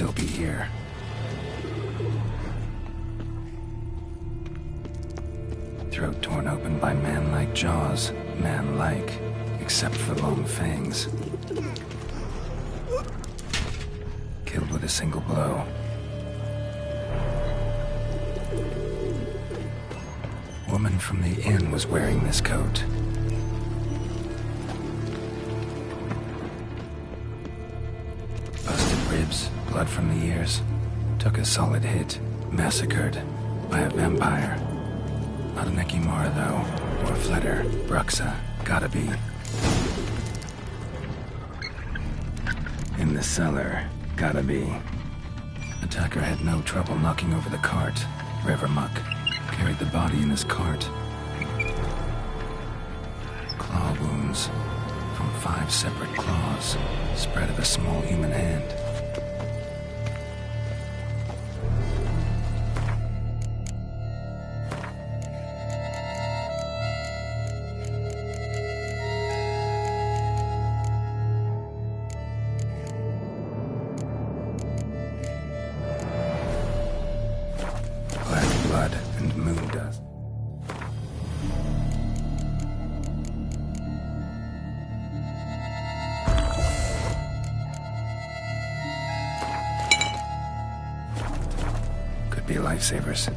still be here. Throat torn open by man-like jaws. Man-like, except for long fangs. Killed with a single blow. Woman from the inn was wearing this coat. Busted ribs, blood from the ears. Took a solid hit. Massacred by a vampire. Not an Ekimara, though. Or Fletter. Bruxa. Gotta be. In the cellar. Gotta be. Attacker had no trouble knocking over the cart. River muck. Carried the body in his cart. Claw wounds. From 5 separate claws. Spread of a small human hand. Blood and moon dust. Could be lifesavers.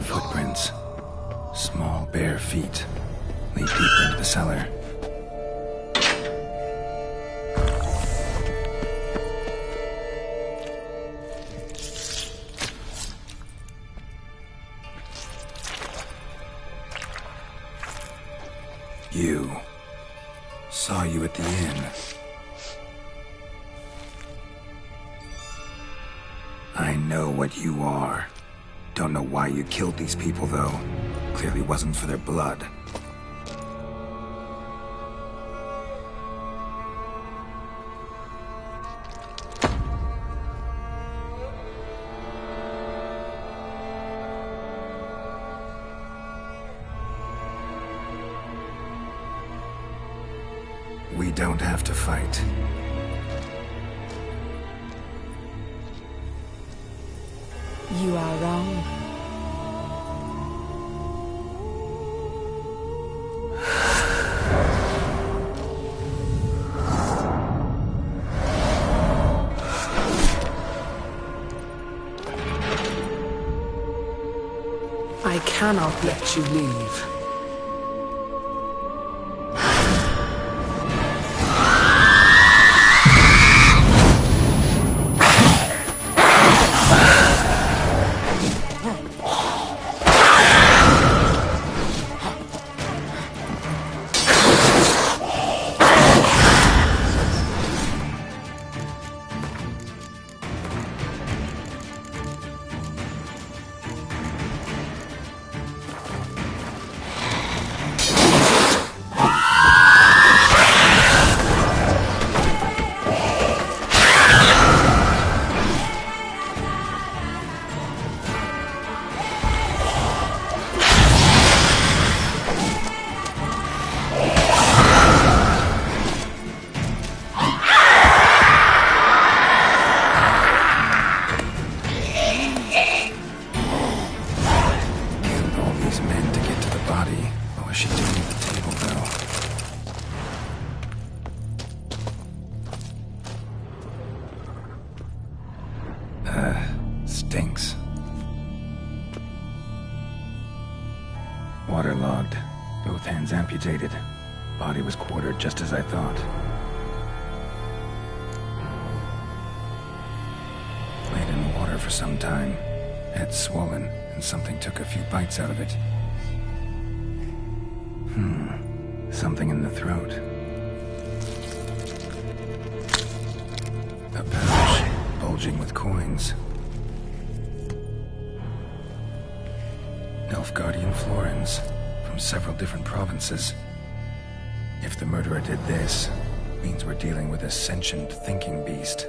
Footprints. Small, bare feet. Lead deeper into the cellar. You. Saw you at the inn. I know what you are. Don't know why you killed these people, though. Clearly wasn't for their blood. We don't have to fight. You are wrong. I cannot let you leave. Stinks. Waterlogged. Both hands amputated. Body was quartered just as I thought. Laid in water for some time. Head swollen, and something took a few bites out of it. Something in the throat. A pouch, bulging with coins. Nilfgaardian florins, from several different provinces. If the murderer did this, means we're dealing with a sentient thinking beast.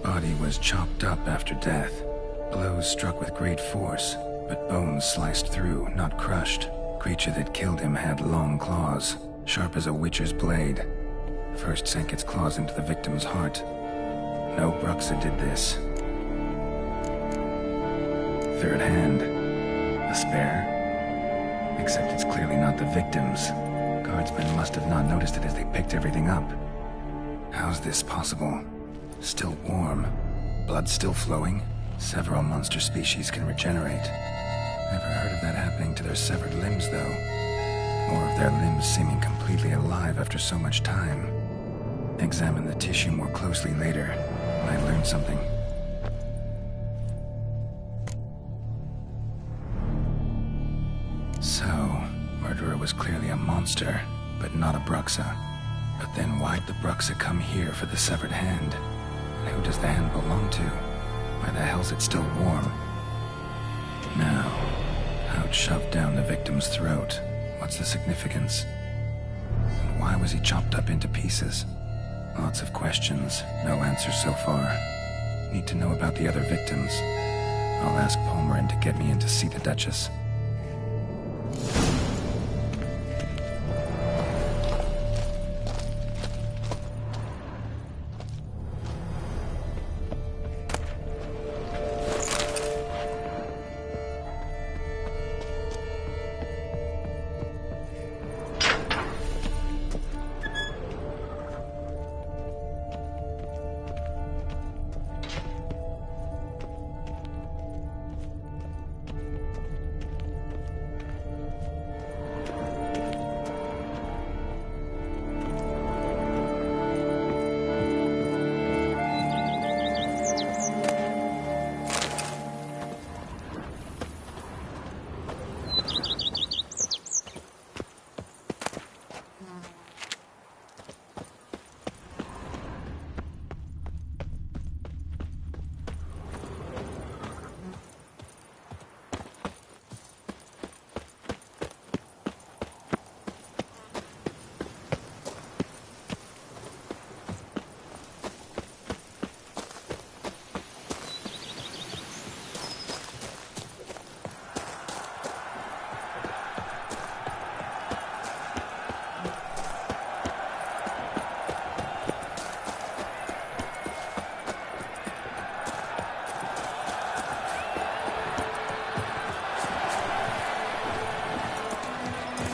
Body was chopped up after death. Blows struck with great force. but bones sliced through, not crushed. Creature that killed him had long claws, sharp as a witcher's blade. First sank its claws into the victim's heart. No Bruxa did this. Third hand. A spare? Except it's clearly not the victim's. Guardsmen must have not noticed it as they picked everything up. How's this possible? Still warm. Blood still flowing? Several monster species can regenerate. Never heard of that happening to their severed limbs, though. Or of their limbs seeming completely alive after so much time. Examine the tissue more closely later. Might learn something. So, murderer was clearly a monster, but not a Bruxa. But then why'd the Bruxa come here for the severed hand? And who does the hand belong to? Why the hell's it still warm? Now, how it shoved down the victim's throat. What's the significance? And why was he chopped up into pieces? Lots of questions, no answers so far. Need to know about the other victims. I'll ask Palmerin to get me in to see the Duchess.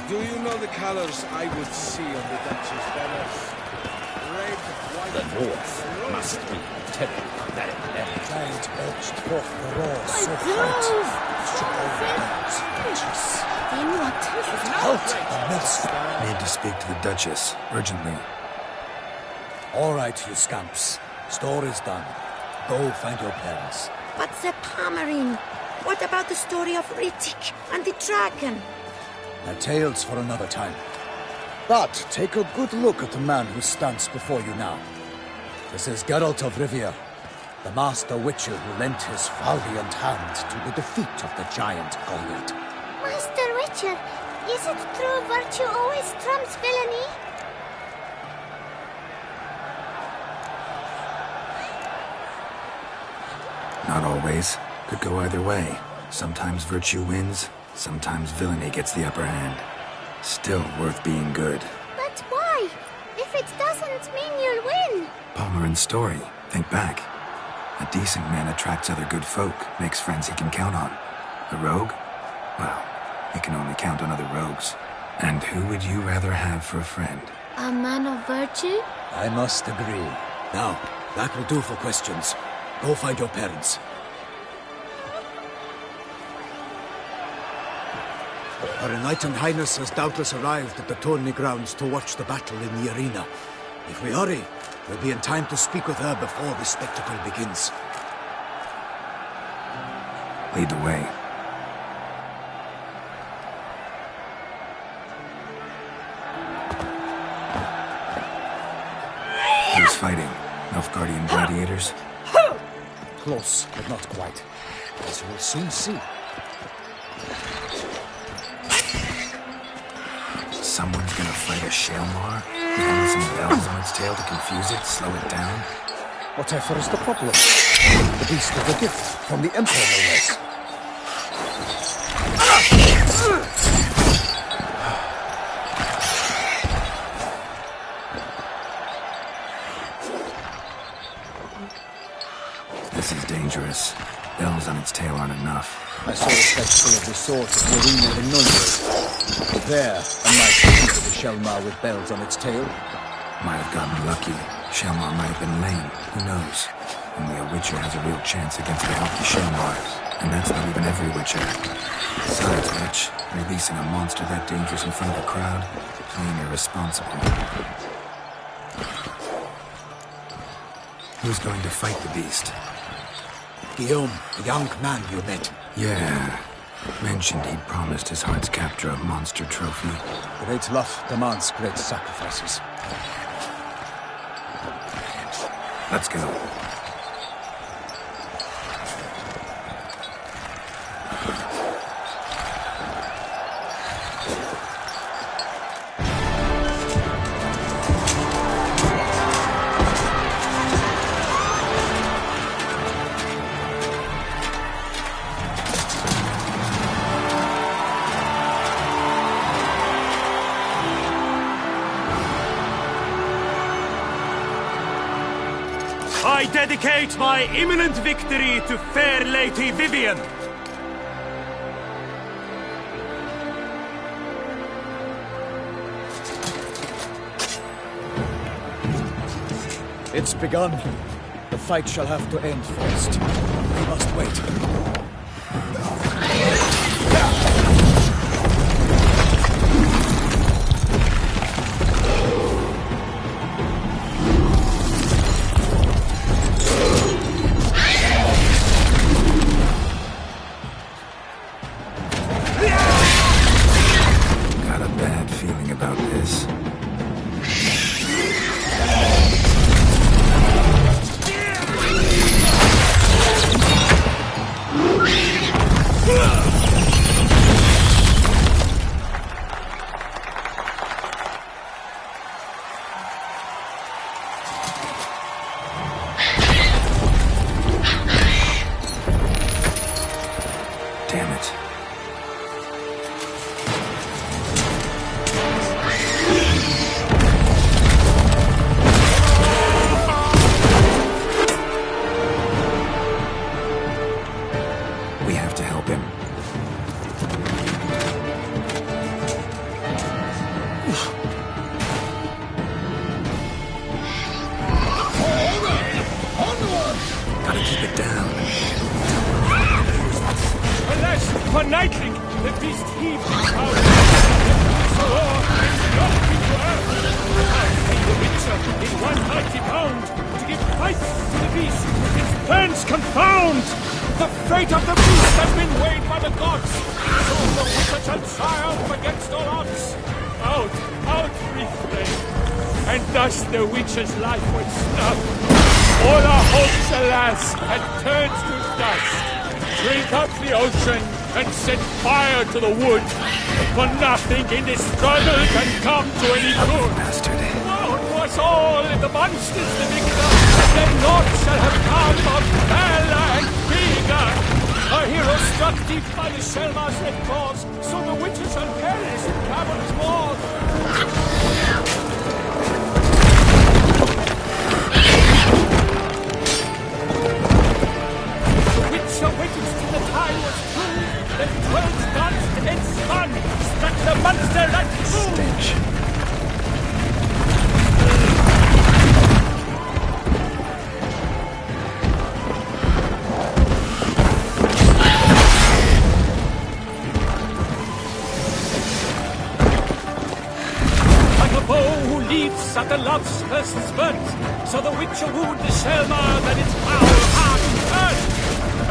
Do you know the colors I would see on the Duchess banners? Red, white, The North must be terrible that epidemic. Giant urged forth the roar so Then what? Out the millstone. Need to speak to the Duchess, urgently. All right, you scamps. Story's done. Go find your parents. But Sir Palmerin, what about the story of Rittik and the dragon? My tales for another time. But take a good look at the man who stands before you now. This is Geralt of Rivia, the master witcher who lent his valiant hand to the defeat of the giant Goliath. Master Witcher, is it true virtue always trumps villainy? Not always. Could go either way. Sometimes virtue wins, sometimes villainy gets the upper hand. Still worth being good. But why? If it doesn't mean you'll win. Palmerin's story. Think back. A decent man attracts other good folk, makes friends he can count on. A rogue? Well, he can only count on other rogues. And who would you rather have for a friend? A man of virtue? I must agree. Now, that will do for questions. Go find your parents. Her Enlightened Highness has doubtless arrived at the tourney grounds to watch the battle in the arena. If we hurry, we'll be in time to speak with her before the spectacle begins. Lead the way. Who's fighting? Nilfgaardian gladiators? Close, but not quite. As we'll soon see. Someone's gonna fight a Shalmar? With some bells on its tail to confuse it, slow it down? Whatever is the problem? The beast of a gift from the Emperor, no less. This is dangerous. Bells on its tail aren't enough. I saw a spectacle of the sort at Marina in Nunley. There, a knight defeated a Shelmar with bells on its tail. Might have gotten lucky. Shelmar might have been lame. Who knows? Only a Witcher has a real chance against the healthy Shelmar. And that's not even every Witcher. Besides which, releasing a monster that dangerous in front of a crowd, plain irresponsible. Who's going to fight the beast? Guillaume, the young man you met. Yeah. Mentioned he'd promised his heart's capture a monster trophy. Great love demands great sacrifices. Let's go. I dedicate my imminent victory to fair Lady Vivian. It's begun. The fight shall have to end first. We must wait. Got a bad feeling about this. Damn it. We have to help him. Gotta keep it down. Alas, for Nightling, the beast heaved its power. So knocked into earth. I see the Witcher in one mighty bound to give fight to the beast. Its plans confound. The fate of the beast has been weighed by the gods. So the Witcher shall triumph against all odds. Out, brief flame. And thus the Witcher's life was snuffed. All our hopes, alas, had turned to dust. Drink up the ocean and set fire to the wood. For nothing in this struggle can come to any good. Bastard. Woe to us all if the monster's the victor, then naught shall have come of valor and vigor. A hero struck deep by the Shelmar's red claws, so the Witcher shall perish in cavern's walls. Waited till the time was through, then twirled, danced, and spun, struck the monster and flew. Stench. Like a bow who leaps at the love's first spurt, so the Witcher wooed the Shelmar that its foul heart hurt.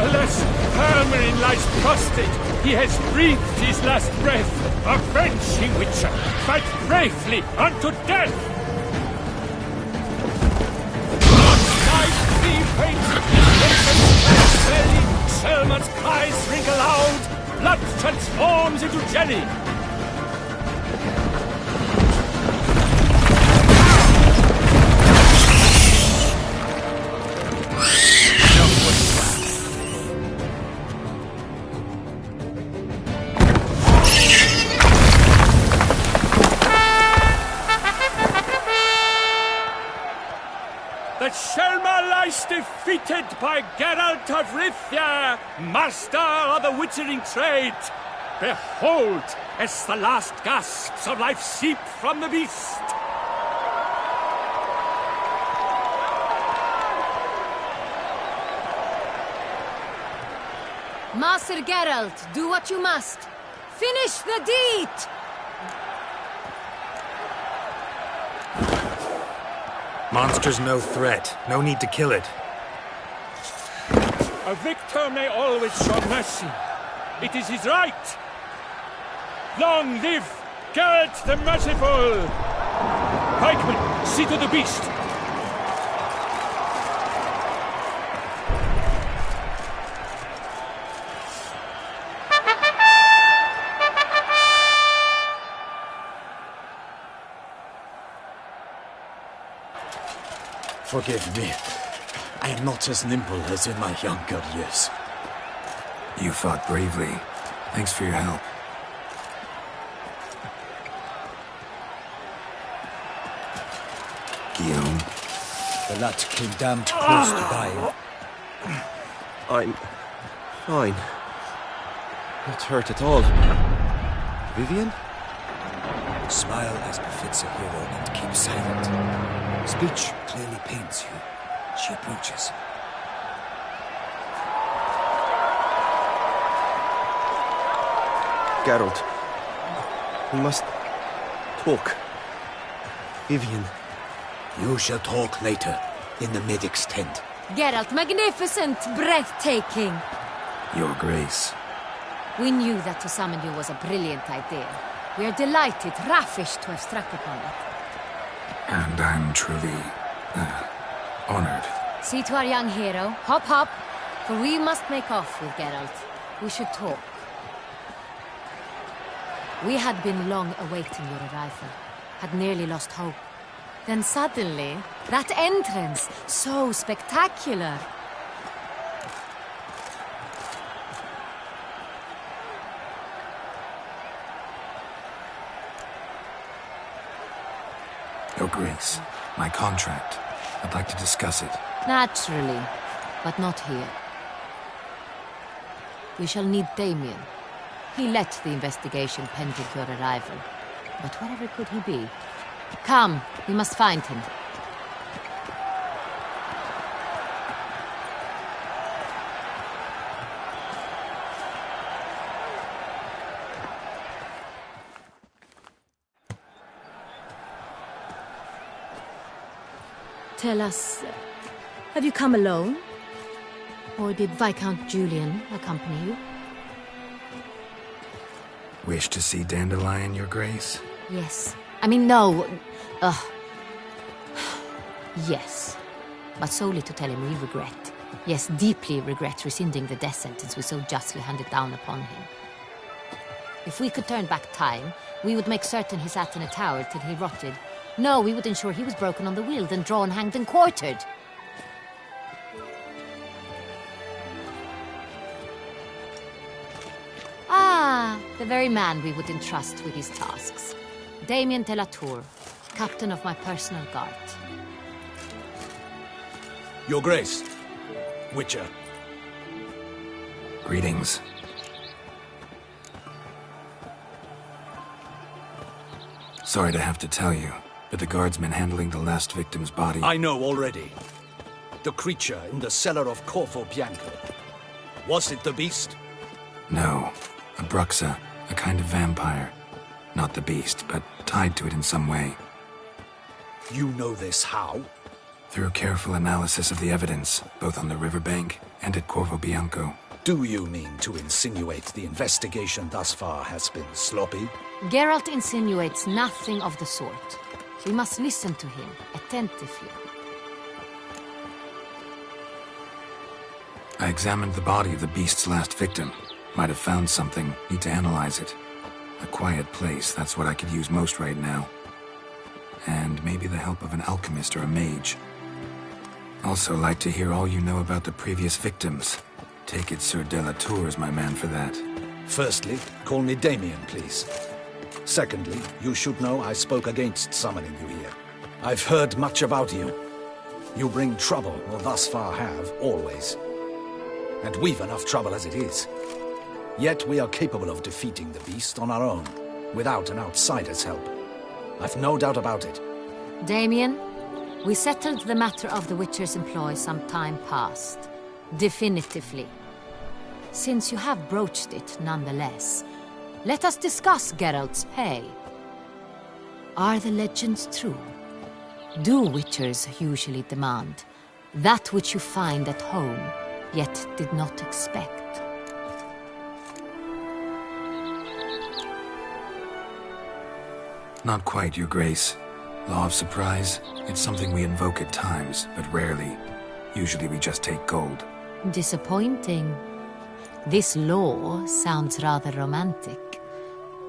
Alas, Hermelin lies prostrate. He has breathed his last breath. Avenge, ye Witcher! Fight bravely unto death! God's thee fate! His belly, Shelmar's cries ring aloud. Blood transforms into jelly. that Shelma lies defeated by Geralt of Rivia, master of the witchering trade. Behold, as the last gasps of life seep from the beast. Master Geralt, do what you must. Finish the deed! Monster's no threat. No need to kill it. A victor may always show mercy. It is his right. Long live Geralt the Merciful! Pikemen, see to the beast! Forgive me. I am not as nimble as in my younger years. You fought bravely. Thanks for your help. Guillaume. The lad came damned close to dying. I'm fine. Not hurt at all. Vivian? Smile as befits a hero and keep silent. Speech clearly pains you. She approaches. Geralt. We must talk. Vivian. You shall talk later, in the medic's tent. Geralt, magnificent, breathtaking. Your Grace. We knew that to summon you was a brilliant idea. We are delighted, ravished to have struck upon it. And I'm truly, honored. See to our young hero. Hop, hop. For we must make off with Geralt. We should talk. We had been long awaiting your arrival. Had nearly lost hope. Then suddenly, that entrance, so spectacular. Your Grace, my contract. I'd like to discuss it. Naturally, but not here. We shall need Damien. He led the investigation pending your arrival. But wherever could he be? Come, we must find him. Tell us, have you come alone? Or did Viscount Julian accompany you? Wish to see Dandelion, Your Grace? Yes. I mean, no. Yes. But solely to tell him we regret. Yes, deeply regret rescinding the death sentence we so justly handed down upon him. If we could turn back time, we would make certain he sat in a tower till he rotted. No, we would ensure he was broken on the wheel, then drawn, hanged, and quartered. Ah, the very man we would entrust with these tasks. Damien de la Tour, captain of my personal guard. Your Grace, Witcher. Greetings. Sorry to have to tell you, but the guardsman handling the last victim's body... I know already. The creature in the cellar of Corvo Bianco. Was it the beast? No. A Bruxa, a kind of vampire. Not the beast, but tied to it in some way. You know this how? Through careful analysis of the evidence, both on the riverbank and at Corvo Bianco. Do you mean to insinuate the investigation thus far has been sloppy? Geralt insinuates nothing of the sort. We must listen to him attentively. I examined the body of the beast's last victim. Might have found something. Need to analyze it. A quiet place, that's what I could use most right now. And maybe the help of an alchemist or a mage. Also like to hear all you know about the previous victims. Take it Sir de la Tour is my man for that. Firstly, call me Damien, please. Secondly, you should know I spoke against summoning you here. I've heard much about you. You bring trouble, or thus far have, always. And we've enough trouble as it is. Yet we are capable of defeating the beast on our own, without an outsider's help. I've no doubt about it. Damien, we settled the matter of the Witcher's employ some time past. Definitively. Since you have broached it nonetheless, let us discuss Geralt's pay. Are the legends true? Do Witchers usually demand that which you find at home, yet did not expect? Not quite, Your Grace. Law of surprise, it's something we invoke at times, but rarely. Usually we just take gold. Disappointing. This law sounds rather romantic.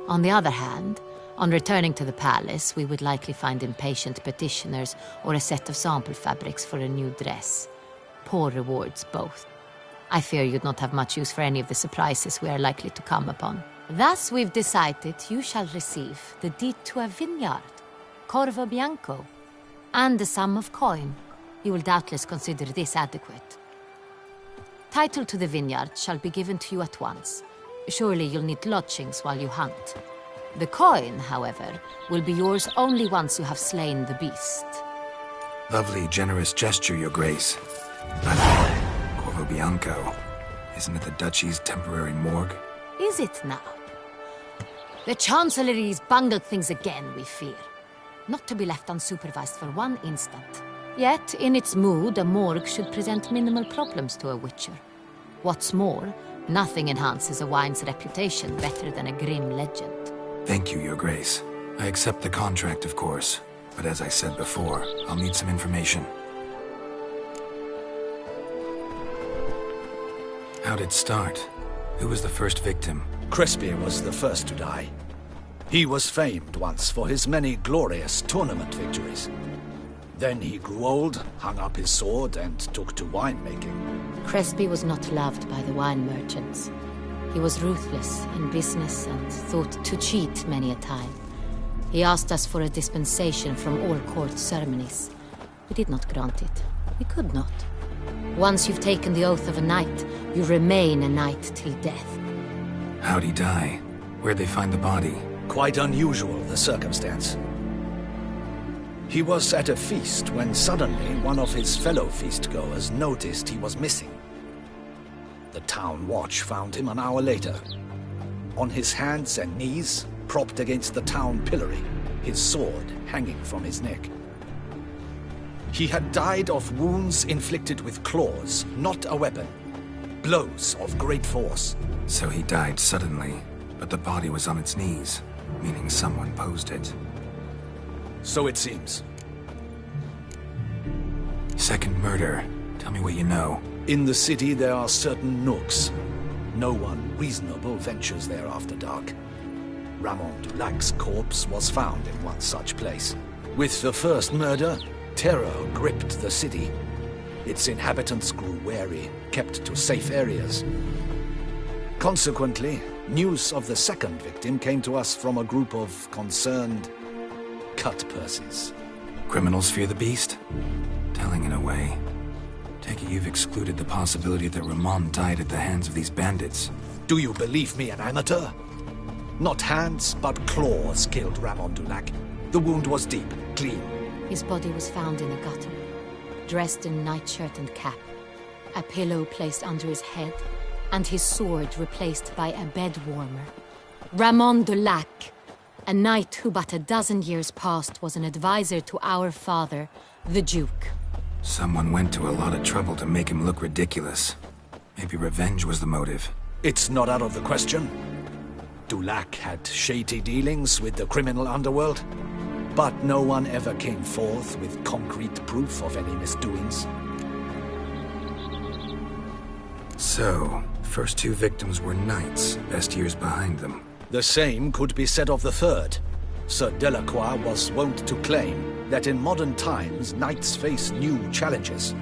On the other hand, on returning to the palace, we would likely find impatient petitioners or a set of sample fabrics for a new dress. Poor rewards, both. I fear you'd not have much use for any of the surprises we are likely to come upon. Thus, we've decided you shall receive the deed to a vineyard, Corvo Bianco, and the sum of coin. You will doubtless consider this adequate. Title to the vineyard shall be given to you at once. Surely you'll need lodgings while you hunt. The coin, however, will be yours only once you have slain the beast. Lovely, generous gesture, Your Grace. But Corvo Bianco, isn't it the Duchy's temporary morgue? Is it now? The Chancellery's bungled things again, we fear. Not to be left unsupervised for one instant. Yet, in its mood, a morgue should present minimal problems to a Witcher. What's more, nothing enhances a wine's reputation better than a grim legend. Thank you, Your Grace. I accept the contract, of course. But as I said before, I'll need some information. How'd it start? Who was the first victim? Crespi was the first to die. He was famed once for his many glorious tournament victories. Then he grew old, hung up his sword, and took to winemaking. Crespi was not loved by the wine merchants. He was ruthless in business and thought to cheat many a time. He asked us for a dispensation from all court ceremonies. We did not grant it. We could not. Once you've taken the oath of a knight, you remain a knight till death. How'd he die? Where'd they find the body? Quite unusual, the circumstance. He was at a feast when suddenly one of his fellow feastgoers noticed he was missing. The town watch found him an hour later. On his hands and knees, propped against the town pillory, his sword hanging from his neck. He had died of wounds inflicted with claws, not a weapon. Blows of great force. So he died suddenly, but the body was on its knees, meaning someone posed it. So it seems. Second murder. Tell me what you know. In the city there are certain nooks. No one reasonable ventures there after dark. Ramon Dulac's corpse was found in one such place. With the first murder, terror gripped the city. Its inhabitants grew wary, kept to safe areas. Consequently, news of the second victim came to us from a group of concerned cut-purses. Criminals fear the beast? Telling in a way. Take it you've excluded the possibility that Ramon died at the hands of these bandits. Do you believe me an amateur? Not hands, but claws killed Ramon Dulac. The wound was deep, clean. His body was found in a gutter, dressed in nightshirt and cap, a pillow placed under his head, and his sword replaced by a bed warmer. Ramon Dulac, a knight who but a dozen years past was an advisor to our father, the Duke. Someone went to a lot of trouble to make him look ridiculous. Maybe revenge was the motive. It's not out of the question. Dulac had shady dealings with the criminal underworld, but no one ever came forth with concrete proof of any misdoings. So, first two victims were knights, best years behind them. The same could be said of the third. Sir Delacroix was wont to claim that in modern times knights face new challenges,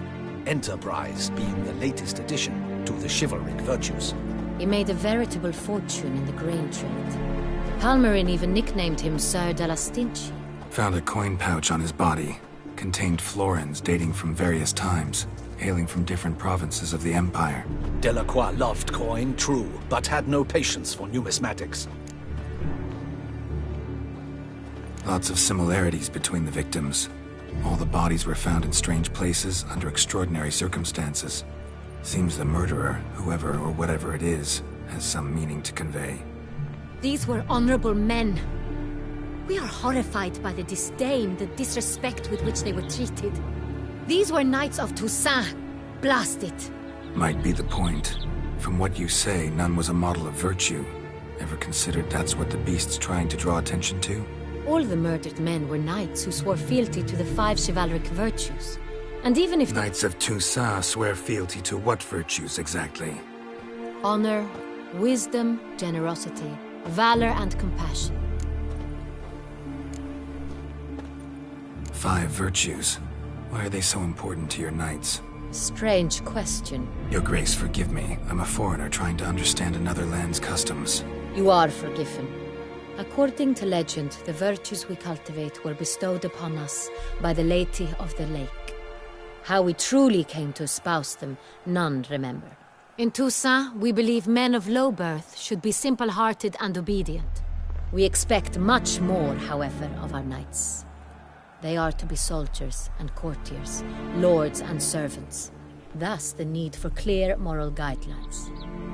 enterprise being the latest addition to the chivalric virtues. He made a veritable fortune in the grain trade. Palmerin even nicknamed him Sir de la Stinchi. Found a coin pouch on his body. contained florins dating from various times, hailing from different provinces of the Empire. Delacroix loved coin, true, but had no patience for numismatics. Lots of similarities between the victims. All the bodies were found in strange places under extraordinary circumstances. Seems the murderer, whoever or whatever it is, has some meaning to convey. These were honorable men. We are horrified by the disdain, the disrespect with which they were treated. These were knights of Toussaint. Blast it. Might be the point. From what you say, none was a model of virtue. Ever considered that's what the beast's trying to draw attention to? All the murdered men were knights who swore fealty to the 5 chivalric virtues. And even if... Knights of Toussaint swear fealty to what virtues exactly? Honor, wisdom, generosity, valor, and compassion. 5 virtues. Why are they so important to your knights? Strange question. Your Grace, forgive me. I'm a foreigner trying to understand another land's customs. You are forgiven. According to legend, the virtues we cultivate were bestowed upon us by the Lady of the Lake. How we truly came to espouse them, none remember. In Toussaint, we believe men of low birth should be simple-hearted and obedient. We expect much more, however, of our knights. They are to be soldiers and courtiers, lords and servants. Thus the need for clear moral guidelines.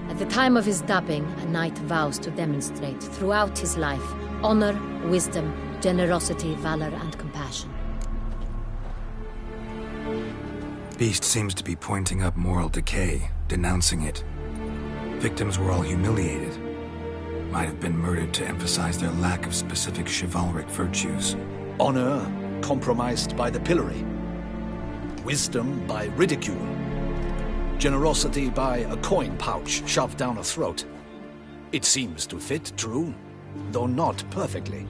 At the time of his dubbing, a knight vows to demonstrate throughout his life honor, wisdom, generosity, valor, and compassion. Beast seems to be pointing up moral decay, denouncing it. Victims were all humiliated. Might have been murdered to emphasize their lack of specific chivalric virtues. Honor compromised by the pillory. Wisdom by ridicule. Generosity by a coin pouch shoved down a throat. It seems to fit, true, though not perfectly.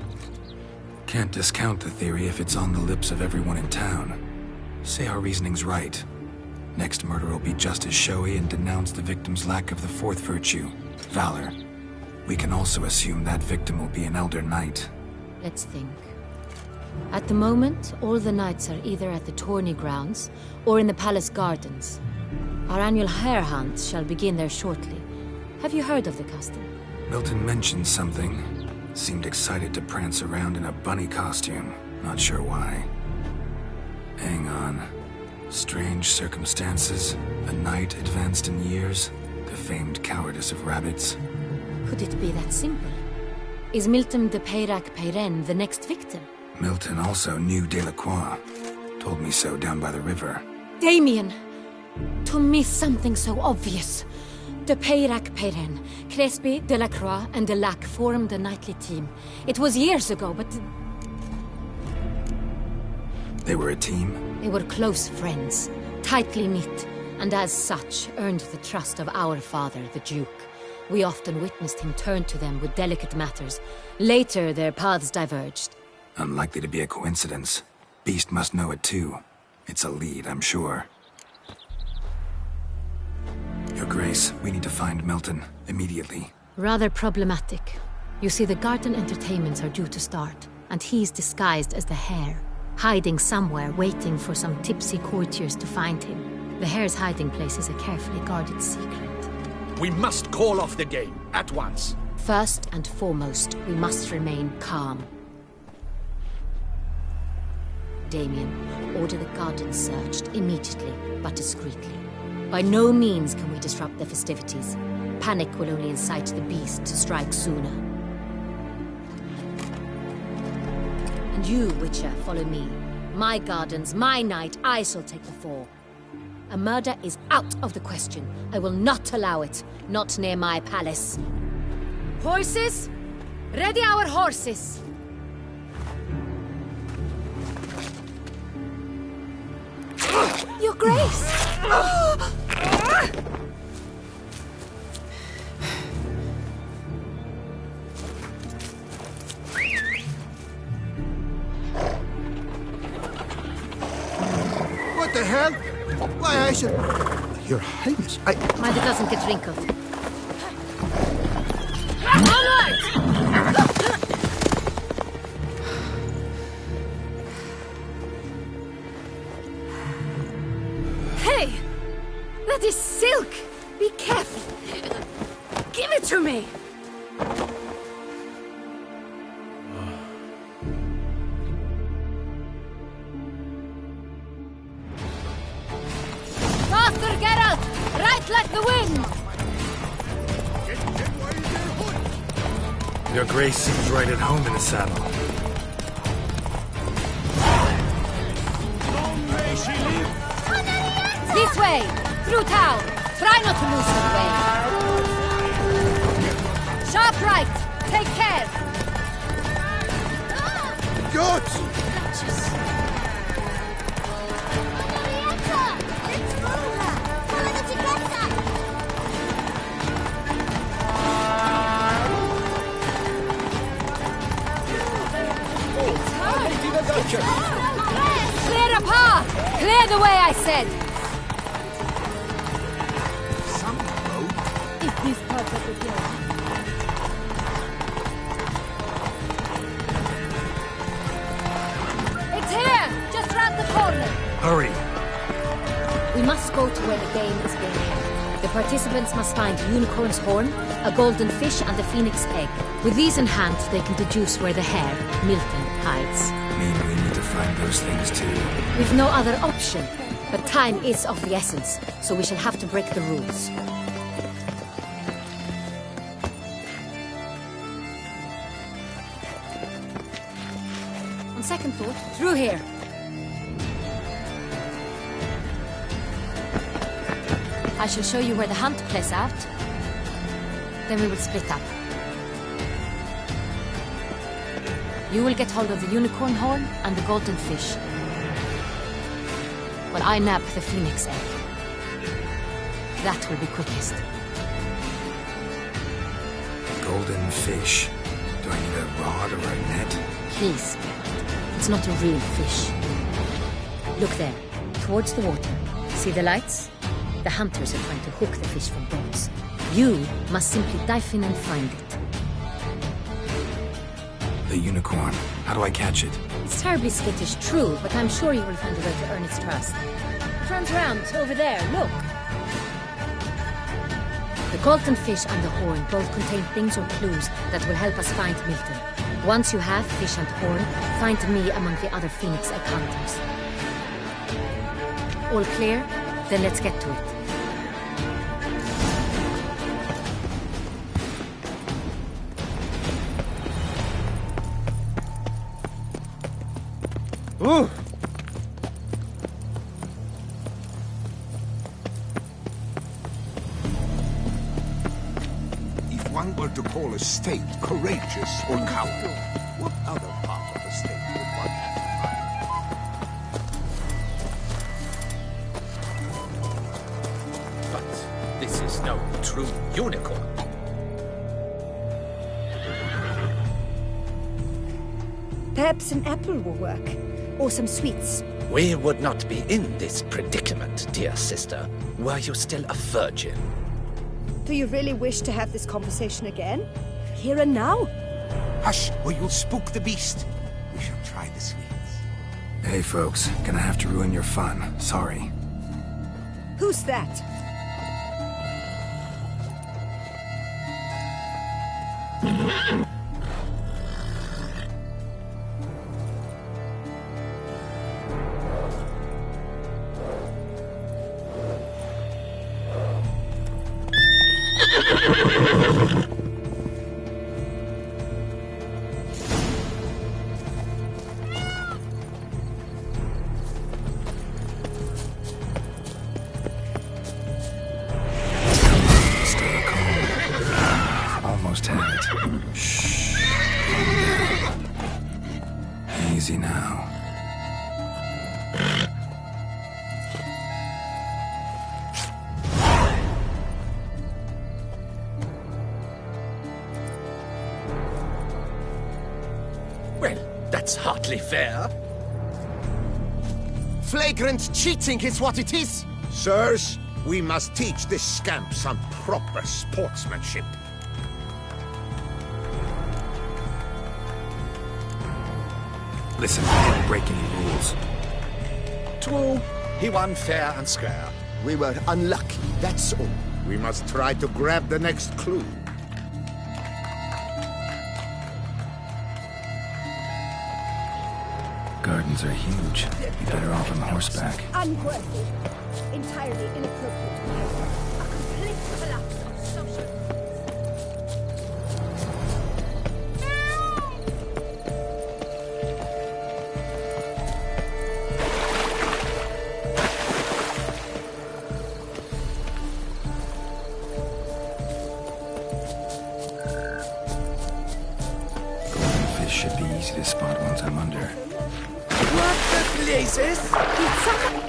Can't discount the theory if it's on the lips of everyone in town. Say our reasoning's right. Next murder will be just as showy and denounce the victim's lack of the 4th virtue, valor. We can also assume that victim will be an elder knight. Let's think. At the moment, all the knights are either at the tourney grounds or in the palace gardens. Our annual hare hunt shall begin there shortly. Have you heard of the custom? Milton mentioned something. Seemed excited to prance around in a bunny costume. Not sure why. Hang on. Strange circumstances. A knight advanced in years. The famed cowardice of rabbits. Could it be that simple? Is Milton de Peyrac-Peyren the next victim? Milton also knew Delacroix. Told me so down by the river. Damien! To miss something so obvious. De Peyrac-Peyren, Crespi, Delacroix, and Delac formed a knightly team. It was years ago, but... They were a team? They were close friends, tightly knit, and as such earned the trust of our father, the Duke. We often witnessed him turn to them with delicate matters. Later, their paths diverged. Unlikely to be a coincidence. Beast must know it too. It's a lead, I'm sure. Your Grace, we need to find Milton, immediately. Rather problematic. You see, the garden entertainments are due to start, and he's disguised as the hare, hiding somewhere, waiting for some tipsy courtiers to find him. The hare's hiding place is a carefully guarded secret. We must call off the game, at once. First and foremost, we must remain calm. Damien, order the gardens searched immediately, but discreetly. By no means can we disrupt the festivities. Panic will only incite the beast to strike sooner. And you, Witcher, follow me. My gardens, my night, I shall take the fall. A murder is out of the question. I will not allow it. Not near my palace. Horses! Ready our horses! Your Grace! What the hell? Why, I should... Your Highness, I... Mind it doesn't get wrinkled. Onward! That is silk! Be careful! Give it to me! Faster, Geralt! Right like the wind! Your grace seems right at home in the saddle. Long may she live! This way! Through town! Try not to lose the way! Sharp right! Take care! Good! Clear a path! Clear the way, I said! Some road. If this part of the hill. It's here! Just round the corner! Hurry! We must go to where the game is being held. The participants must find a unicorn's horn, a golden fish, and a phoenix egg. With these in hand, they can deduce where the hare, Milton, hides. Mean we need to find those things too. We've no other option, but time is of the essence, so we shall have to break the rules. On second thought, through here. I shall show you where the hunt plays out. Then we will split up. You will get hold of the unicorn horn and the golden fish, while I nab the phoenix egg. That will be quickest. Golden fish. Do I need a rod or a net? Please, it's not a real fish. Look there, towards the water. See the lights? The hunters are trying to hook the fish from boats. You must simply dive in and find it. The unicorn. How do I catch it? It's terribly skittish, true, but I'm sure you will find a way to earn its trust. It runs around over there, look. The golden fish and the horn both contain things or clues that will help us find Milton. Once you have fish and horn, find me among the other phoenix egg hunters. All clear? Then let's get to it. Ooh. If one were to call a state courageous or coward, what other part of the state would one have to find? But this is no true unicorn. Perhaps an apple will work. Or some sweets. We would not be in this predicament, dear sister, were you still a virgin. Do you really wish to have this conversation again? Here and now? Hush, or you'll spook the beast. We shall try the sweets. Hey folks, gonna have to ruin your fun. Sorry. Who's that? Almost had it. Shh. Easy now. Well, that's hardly fair. Flagrant cheating is what it is! Sirs, we must teach this scamp some proper sportsmanship. Listen, I didn't break any rules. True, he won fair and square. We were unlucky, that's all. We must try to grab the next clue. Gardens are huge. Be better off on horseback. Unworthy. Entirely inappropriate. A complete collapse of social... Golden fish should be easy to spot once I'm under. What the blazes? Pizza?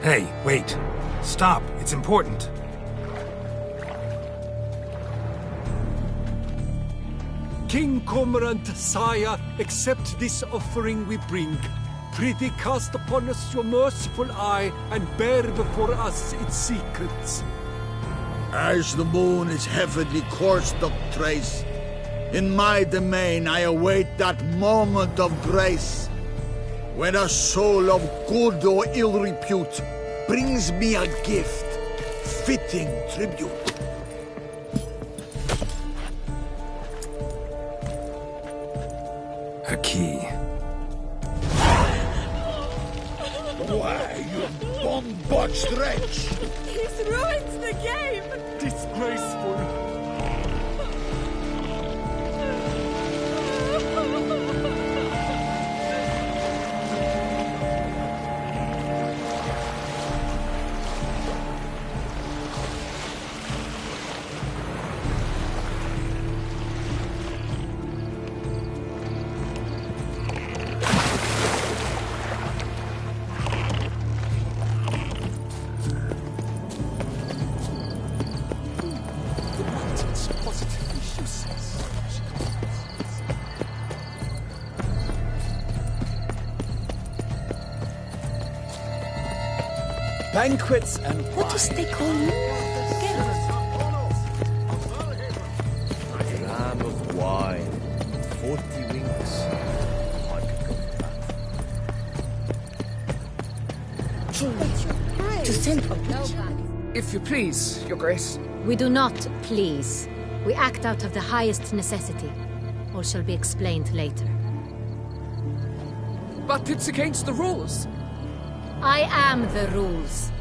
Hey, wait. Stop. It's important. King Cormorant, sire, accept this offering we bring. Prithee cast upon us your merciful eye, and bear before us its secrets. As the moon is heavily coursed of trace, in my domain I await that moment of grace, when a soul of good or ill repute brings me a gift, fitting tribute. A key. Why, you bomb-botched wretch! He's ruined the game! Disgraceful. Banquets and What does they call you? a gram of wine, 40 winks. I could go back. Toussaint. If you please, Your Grace. We do not please. We act out of the highest necessity. All shall be explained later. But it's against the rules. I am the rules.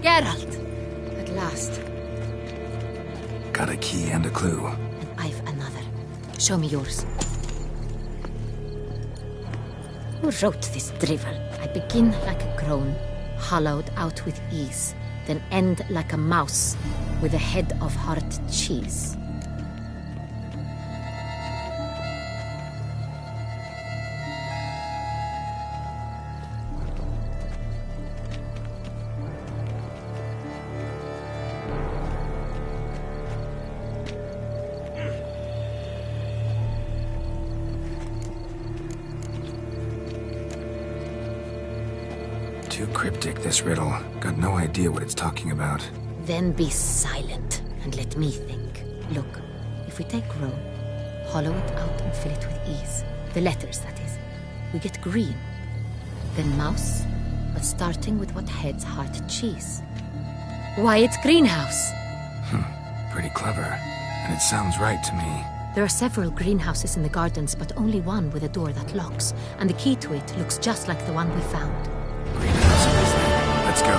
Geralt! At last. Got a key and a clue. And I've another. Show me yours. Who wrote this drivel? I begin like a crone, hollowed out with ease, then end like a mouse, with a head of hard cheese. Too cryptic, this riddle. Got no idea what it's talking about. Then be silent and let me think. Look, if we take Rome, hollow it out and fill it with ease, the letters, that is, we get green. Then mouse, but starting with what heads heart cheese. Why, it's greenhouse! Pretty clever. And it sounds right to me. There are several greenhouses in the gardens, but only one with a door that locks, and the key to it looks just like the one we found. Greenhouse it is then. Let's go.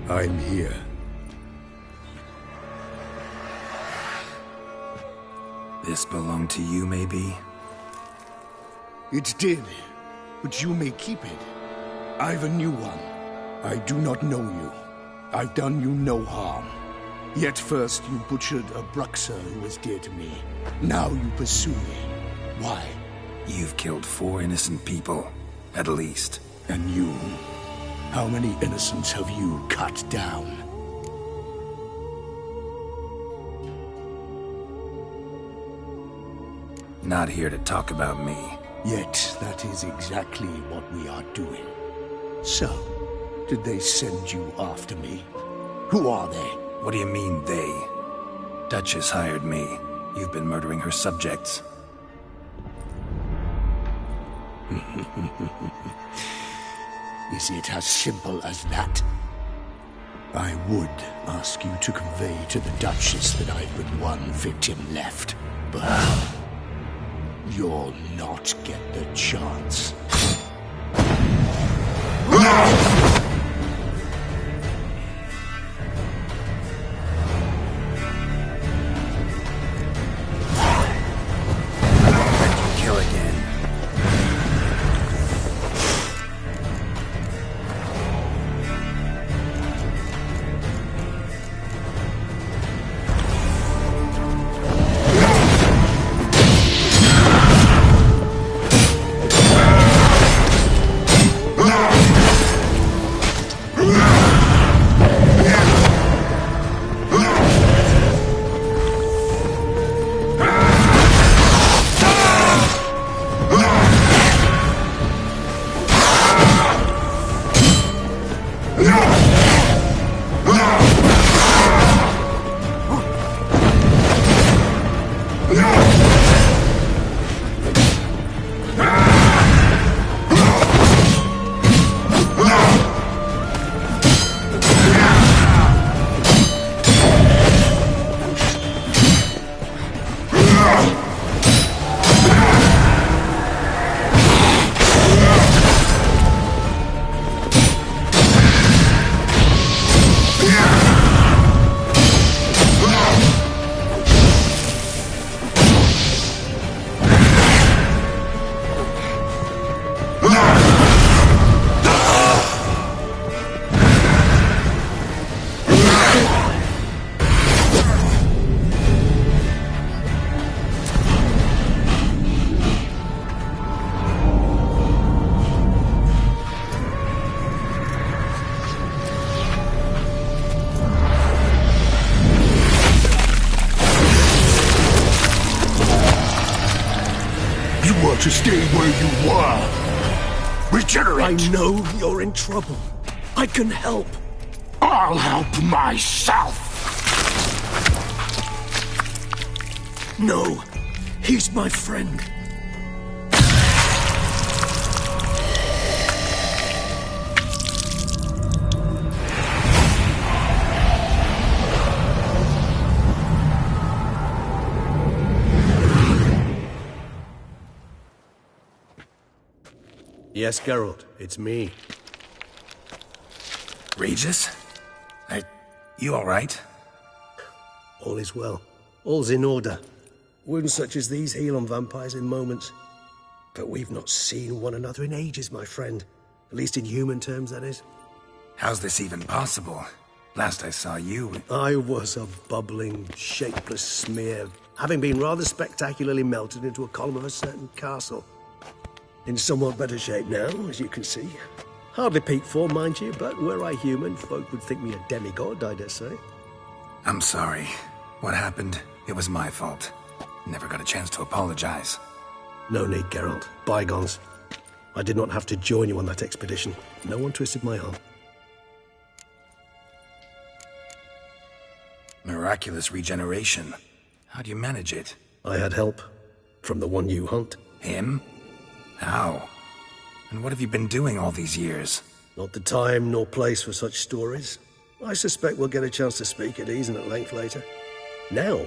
I'm here. This belonged to you, maybe? It did, but you may keep it. I've a new one. I do not know you. I've done you no harm. Yet first you butchered a Bruxa who was dear to me. Now you pursue me. Why? You've killed 4 innocent people, at least. And you? How many innocents have you cut down? Not here to talk about me. Yet that is exactly what we are doing. So, did they send you after me? Who are they? What do you mean, they? Duchess hired me. You've been murdering her subjects. Is it as simple as that? I would ask you to convey to the Duchess that I've but one victim left, but you'll not get the chance. Kill again. To stay where you were. Regenerate! I know you're in trouble. I can help. I'll help myself! No, he's my friend. Yes, Geralt, it's me. Regis? You all right? All is well. All's in order. Wounds such as these heal on vampires in moments. But we've not seen one another in ages, my friend. At least in human terms, that is. How's this even possible? Last I saw you... I was a bubbling, shapeless smear, having been rather spectacularly melted into a column of a certain castle. In somewhat better shape now, as you can see. Hardly peak form, mind you, but were I human, folk would think me a demigod, I dare say. I'm sorry. What happened? It was my fault. Never got a chance to apologize. No need, Geralt. Bygones. I did not have to join you on that expedition. No one twisted my arm. Miraculous regeneration. How do you manage it? I had help. From the one you hunt. Him? How? And what have you been doing all these years? Not the time nor place for such stories. I suspect we'll get a chance to speak at ease and at length later. Now,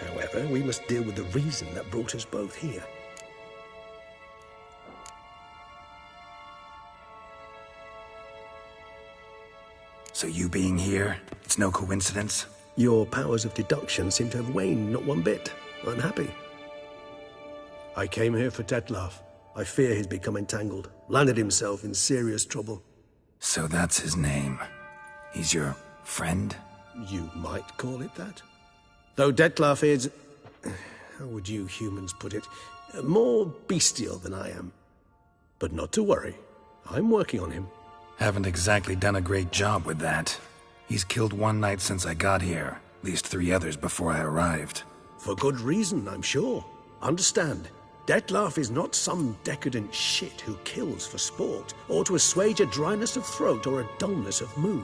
however, we must deal with the reason that brought us both here. So you being here, it's no coincidence? Your powers of deduction seem to have waned not one bit. I'm happy. I came here for Detlef. I fear he's become entangled, landed himself in serious trouble. So that's his name. He's your friend? You might call it that. Though Detlef is... how would you humans put it? More bestial than I am. But not to worry. I'm working on him. Haven't exactly done a great job with that. He's killed one knight since I got here. At least 3 others before I arrived. For good reason, I'm sure. Understand, Detlef is not some decadent shit who kills for sport, or to assuage a dryness of throat or a dullness of mood.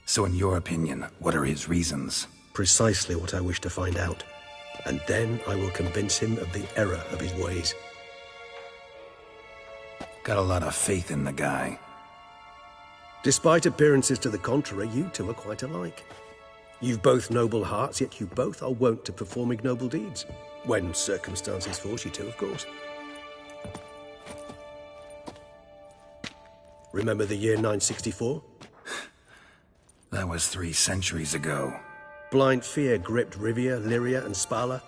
So in your opinion, what are his reasons? Precisely what I wish to find out. And then I will convince him of the error of his ways. Got a lot of faith in the guy. Despite appearances to the contrary, you two are quite alike. You've both noble hearts, yet you both are wont to perform ignoble deeds. When circumstances force you to, of course. Remember the year 964? That was 3 centuries ago. Blind fear gripped Rivia, Lyria, and Spala.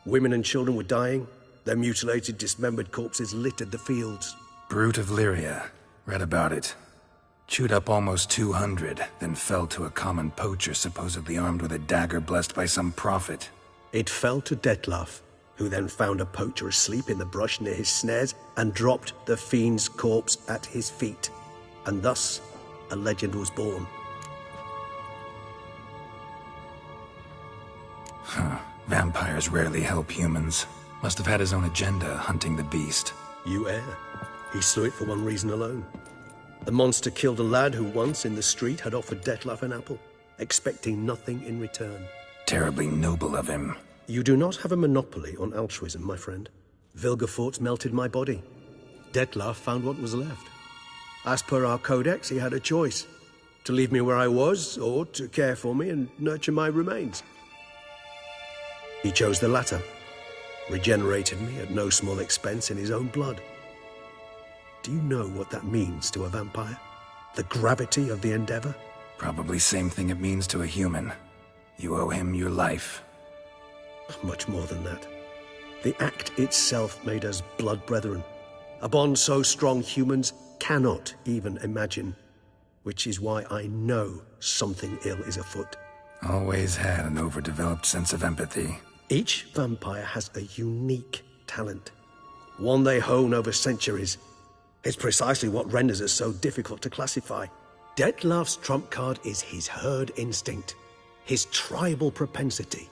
Women and children were dying. Their mutilated, dismembered corpses littered the fields. Brute of Lyria. Read about it. Chewed up almost 200, then fell to a common poacher supposedly armed with a dagger blessed by some prophet. It fell to Detlef, who then found a poacher asleep in the brush near his snares and dropped the fiend's corpse at his feet. And thus, a legend was born. Huh. Vampires rarely help humans. Must have had his own agenda, hunting the beast. You err. He slew it for one reason alone. The monster killed a lad who once, in the street, had offered Detlef an apple, expecting nothing in return. Terribly noble of him. You do not have a monopoly on altruism, my friend. Vilgefortz melted my body. Detlef found what was left. As per our codex, he had a choice. To leave me where I was, or to care for me and nurture my remains. He chose the latter. Regenerated me at no small expense in his own blood. Do you know what that means to a vampire? The gravity of the endeavor? Probably same thing it means to a human. You owe him your life. Much more than that. The act itself made us blood brethren. A bond so strong humans cannot even imagine. Which is why I know something ill is afoot. Always had an overdeveloped sense of empathy. Each vampire has a unique talent. One they hone over centuries. It's precisely what renders us so difficult to classify. Detlef's trump card is his herd instinct. His tribal propensity.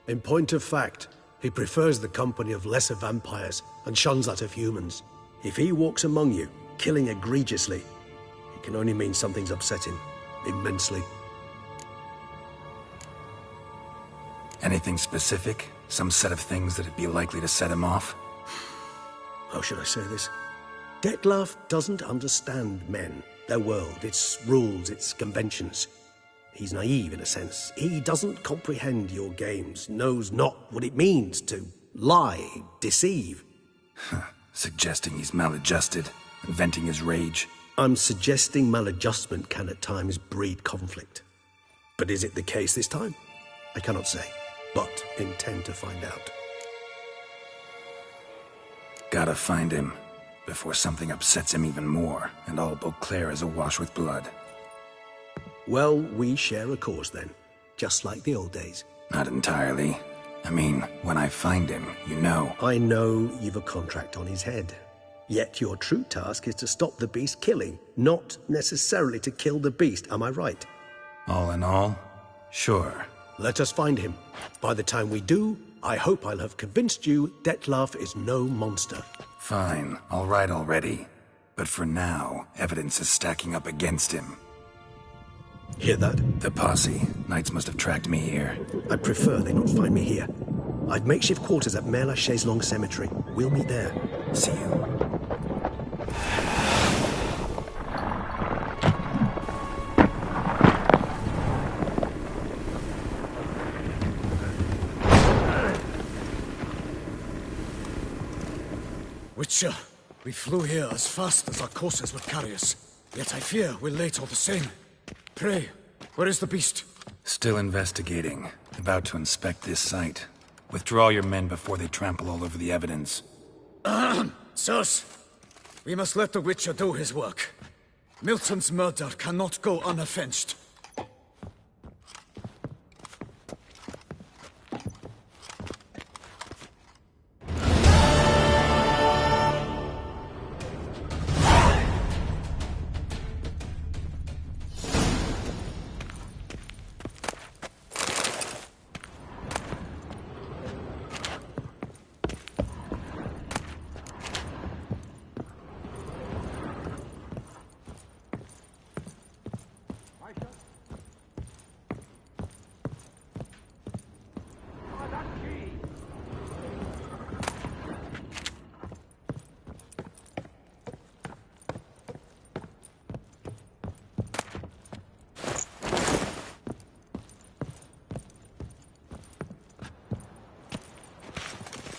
In point of fact, he prefers the company of lesser vampires and shuns that of humans. If he walks among you, killing egregiously, it can only mean something's upset him. Immensely. Anything specific? Some set of things that'd be likely to set him off? How should I say this? Detlef doesn't understand men, their world, its rules, its conventions. He's naive in a sense. He doesn't comprehend your games, knows not what it means to lie, deceive. Suggesting he's maladjusted, and venting his rage. I'm suggesting maladjustment can at times breed conflict. But is it the case this time? I cannot say, but intend to find out. Gotta find him, before something upsets him even more, and all Beauclair is awash with blood. Well, we share a cause then, just like the old days. Not entirely. I mean, when I find him, you know. I know you've a contract on his head. Yet your true task is to stop the beast killing, not necessarily to kill the beast, am I right? All in all, sure. Let us find him. By the time we do, I hope I'll have convinced you Detlef is no monster. Fine, all right already. But for now, evidence is stacking up against him. Hear that? The posse. Knights must have tracked me here. I'd prefer they not find me here. I've makeshift quarters at Mère Lachaise Long Cemetery. We'll meet there. See you. Witcher, we flew here as fast as our courses would carry us. Yet I fear we're late all the same. Pray, where is the beast? Still investigating. About to inspect this site. Withdraw your men before they trample all over the evidence. Sirs, we must let the Witcher do his work. Milton's murder cannot go unavenged.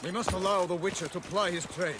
We must allow the Witcher to ply his trade.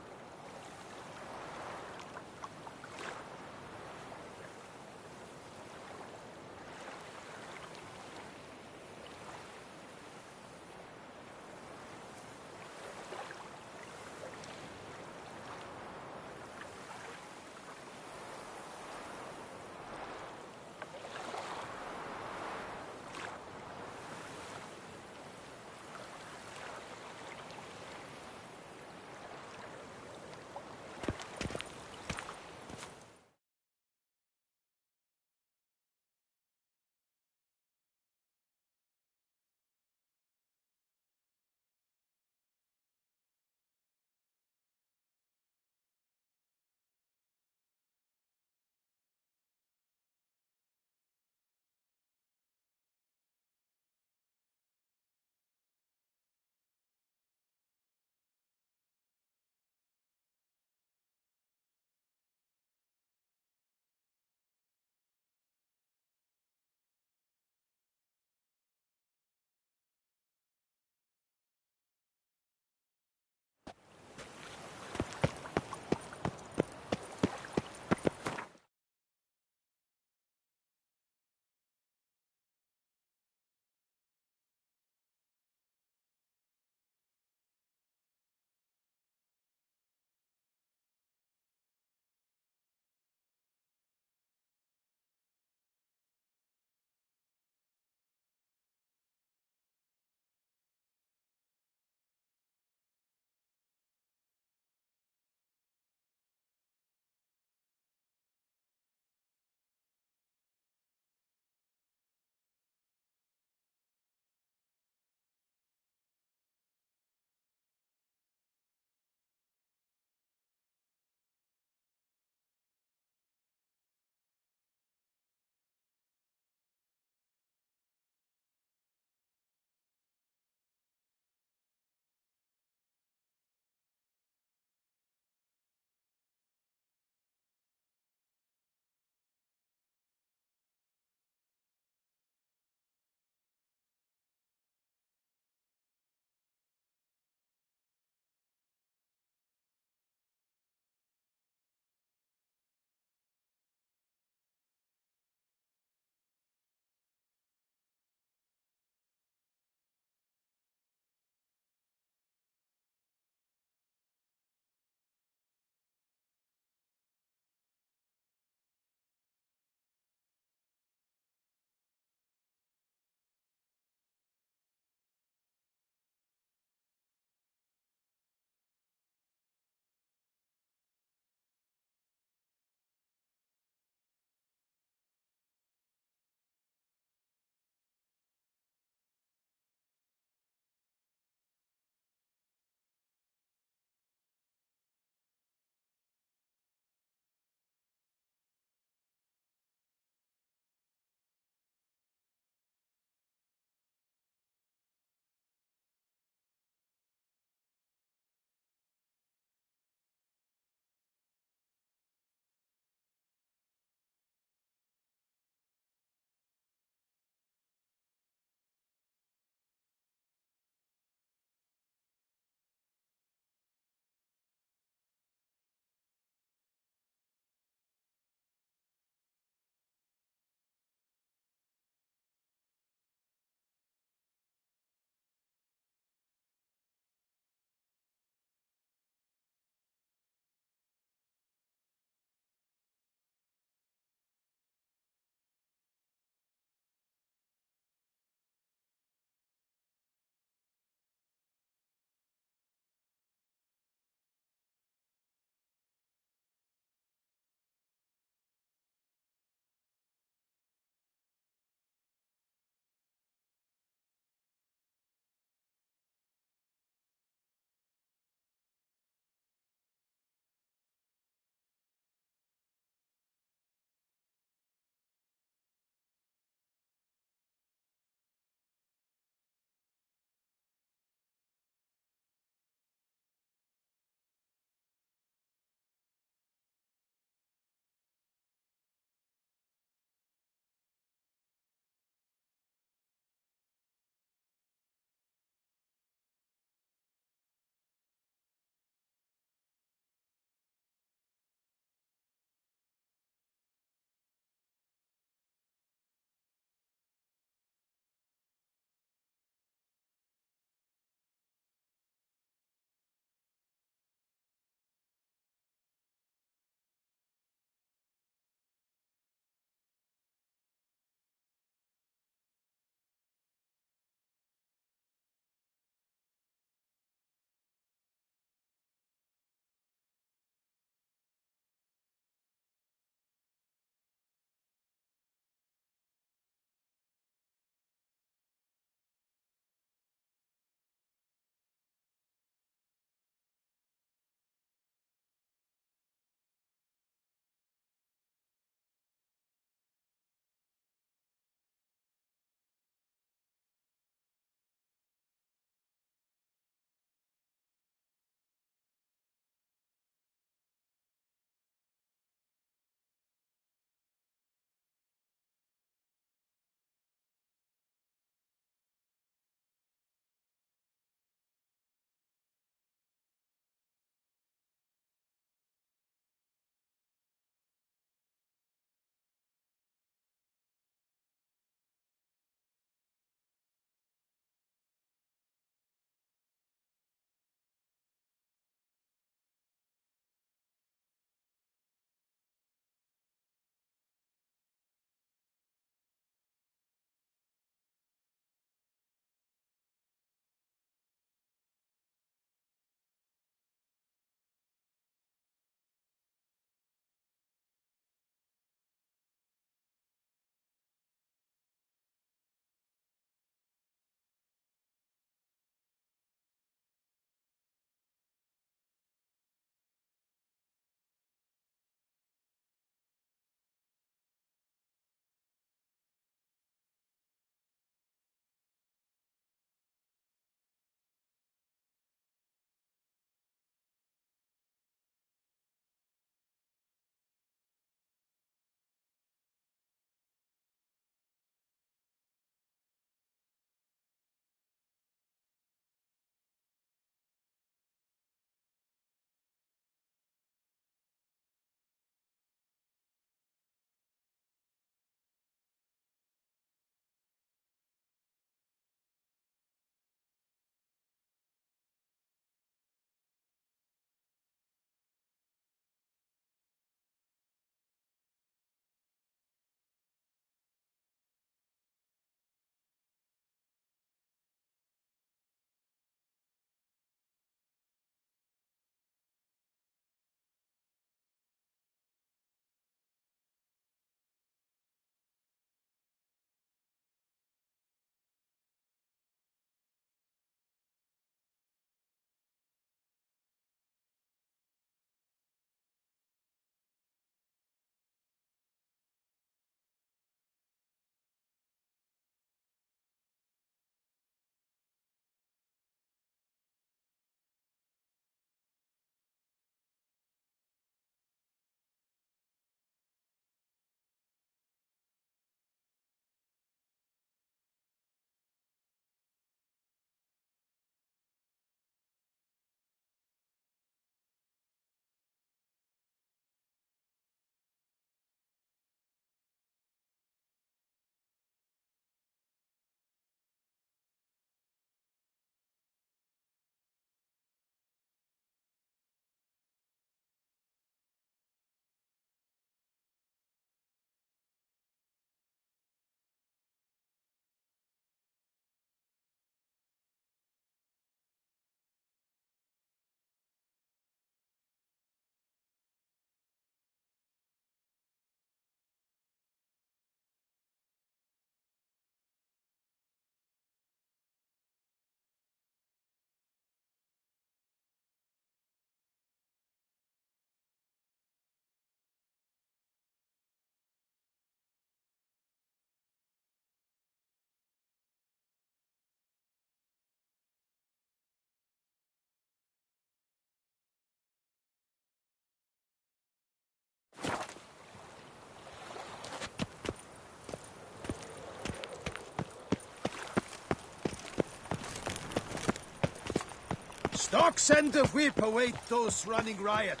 Stocks and the whip await those running riot.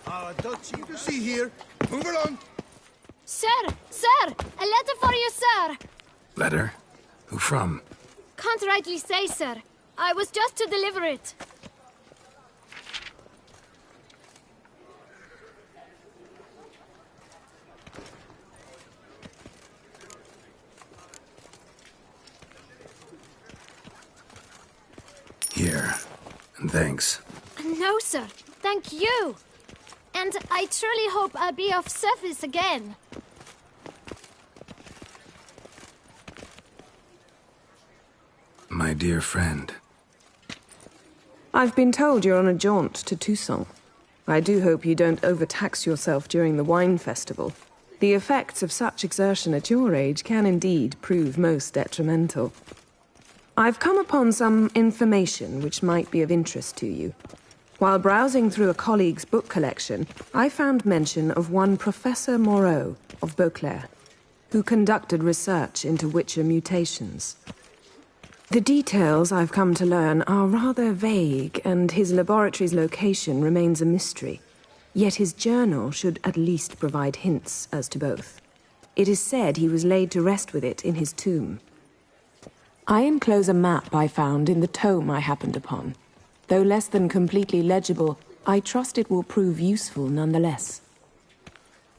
Our duchy to see here. Move along. Sir! Sir! A letter for you, sir! Letter? Who from? Can't rightly say, sir. I was just to deliver it. Here. And thanks. No, sir. Thank you. And I truly hope I'll be of service again. My dear friend. I've been told you're on a jaunt to Toussaint. I do hope you don't overtax yourself during the wine festival. The effects of such exertion at your age can indeed prove most detrimental. I've come upon some information which might be of interest to you. While browsing through a colleague's book collection, I found mention of one Professor Moreau of Beauclair, who conducted research into Witcher mutations. The details I've come to learn are rather vague, and his laboratory's location remains a mystery. Yet his journal should at least provide hints as to both. It is said he was laid to rest with it in his tomb. I enclose a map I found in the tome I happened upon. Though less than completely legible, I trust it will prove useful nonetheless.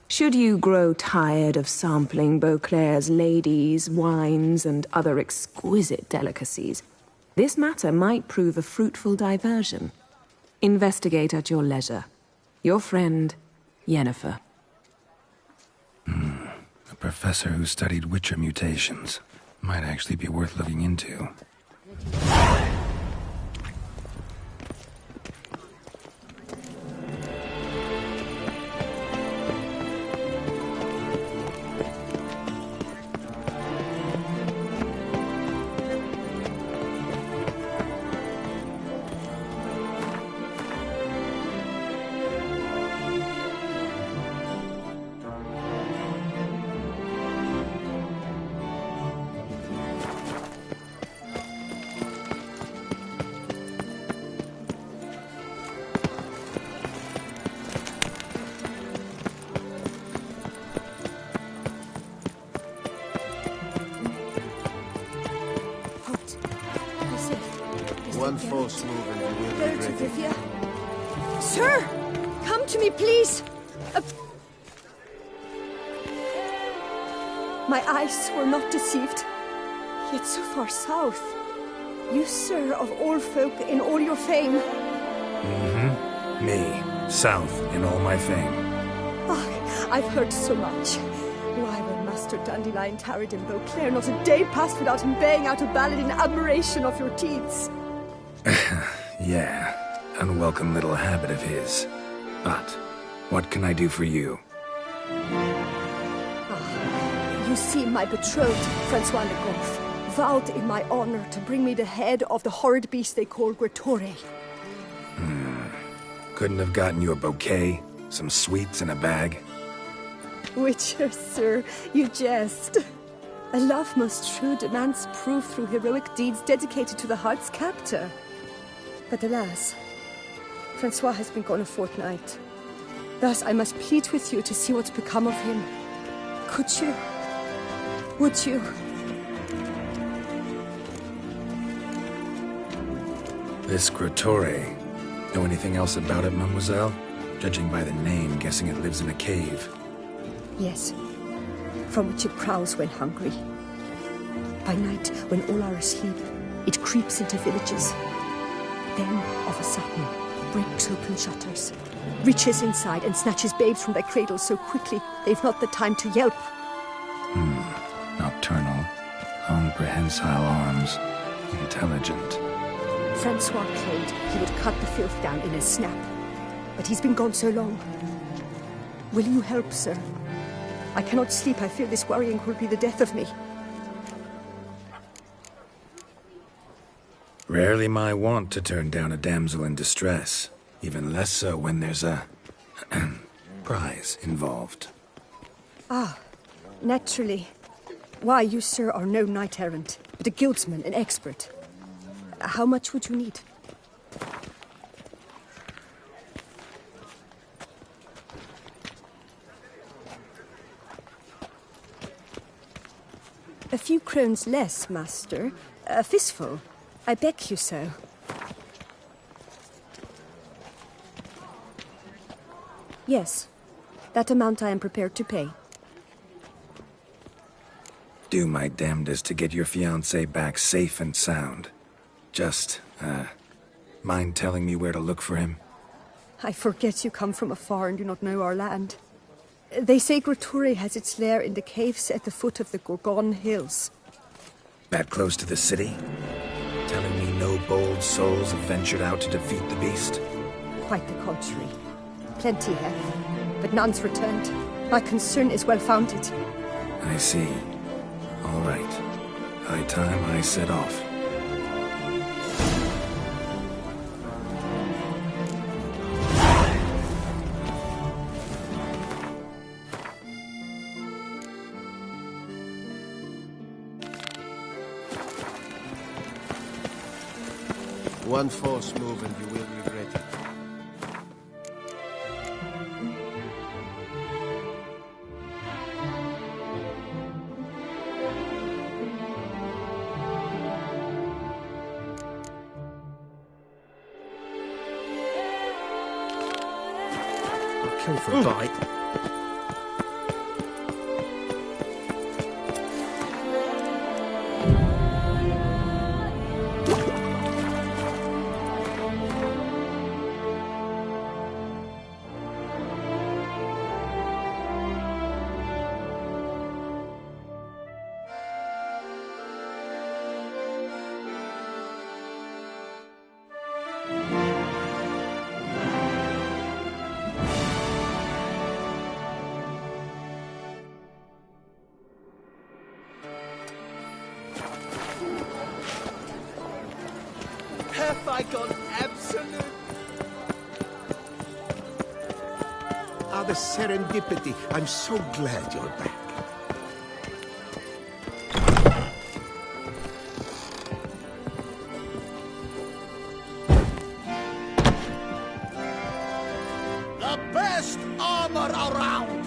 Should you grow tired of sampling Beauclair's ladies, wines, and other exquisite delicacies, this matter might prove a fruitful diversion. Investigate at your leisure. Your friend, Yennefer. A professor who studied Witcher mutations. Might actually be worth looking into. One false move and you will regret it. Rivia. Sir! Come to me, please! My eyes were not deceived. Yet so far south. You, sir, of all folk in all your fame. Mm-hmm. Me. South in all my fame. Oh, I've heard so much. Why, when Master Dandelion tarried in Beauclair, not a day passed without him baying out a ballad in admiration of your deeds. Yeah, unwelcome little habit of his. But, what can I do for you? You see, my betrothed, Francois Le Goff, vowed in my honor to bring me the head of the horrid beast they call Gretore. Couldn't have gotten you a bouquet, some sweets in a bag? Witcher, sir, you jest. A love most true demands proof through heroic deeds dedicated to the heart's captor. But alas, Francois has been gone a fortnight. Thus I must plead with you to see what's become of him. Could you? Would you? This Gretore. Know anything else about it, mademoiselle? Judging by the name, guessing it lives in a cave. Yes, from which it prowls when hungry. By night, when all are asleep, it creeps into villages. Then, of a sudden, breaks open shutters, reaches inside and snatches babes from their cradles so quickly they've not the time to yelp. Nocturnal, long prehensile arms, intelligent. Francois claimed he would cut the filth down in a snap, but he's been gone so long. Will you help, sir? I cannot sleep. I fear this worrying will be the death of me. Rarely my wont to turn down a damsel in distress. Even less so when there's a prize involved. Ah, naturally. Why, you, sir, are no knight-errant, but a guildsman, an expert. How much would you need? A few crowns less, master. A fistful. I beg you so. Yes. That amount I am prepared to pay. Do my damnedest to get your fiancé back safe and sound. Just, mind telling me where to look for him? I forget you come from afar and do not know our land. They say Groturi has its lair in the caves at the foot of the Gorgon Hills. That close to the city? Telling me no bold souls have ventured out to defeat the beast? Quite the contrary. Plenty have, but none's returned. My concern is well-founded. I see. All right. High time I set off. One false move and you will regret it. I'll kill for a bite. Have I gone absolute? Ah, the serendipity. I'm so glad you're back. The best armor around!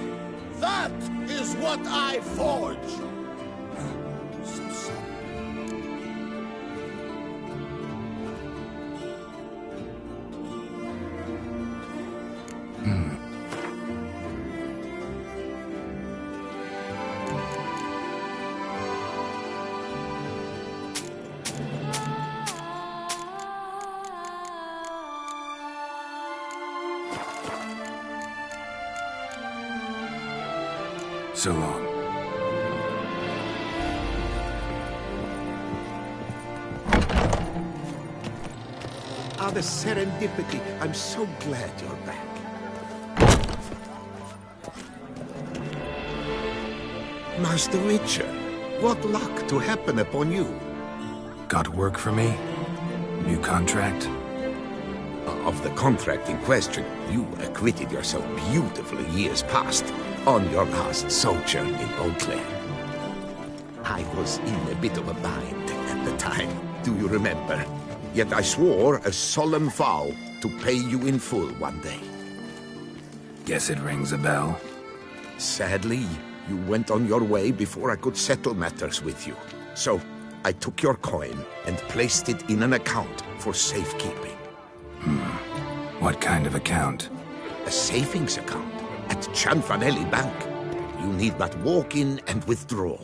That is what I forge! So long. Ah, the serendipity. I'm so glad you're back. Master Witcher, what luck to happen upon you. Got work for me? New contract? Of the contract in question, you acquitted yourself beautifully years past on your last sojourn in Beauclair. I was in a bit of a bind at the time, do you remember? Yet I swore a solemn vow to pay you in full one day. Guess it rings a bell. Sadly, you went on your way before I could settle matters with you. So, I took your coin and placed it in an account for safekeeping. What kind of account? A savings account at Cianfanelli Bank. You need but walk in and withdraw.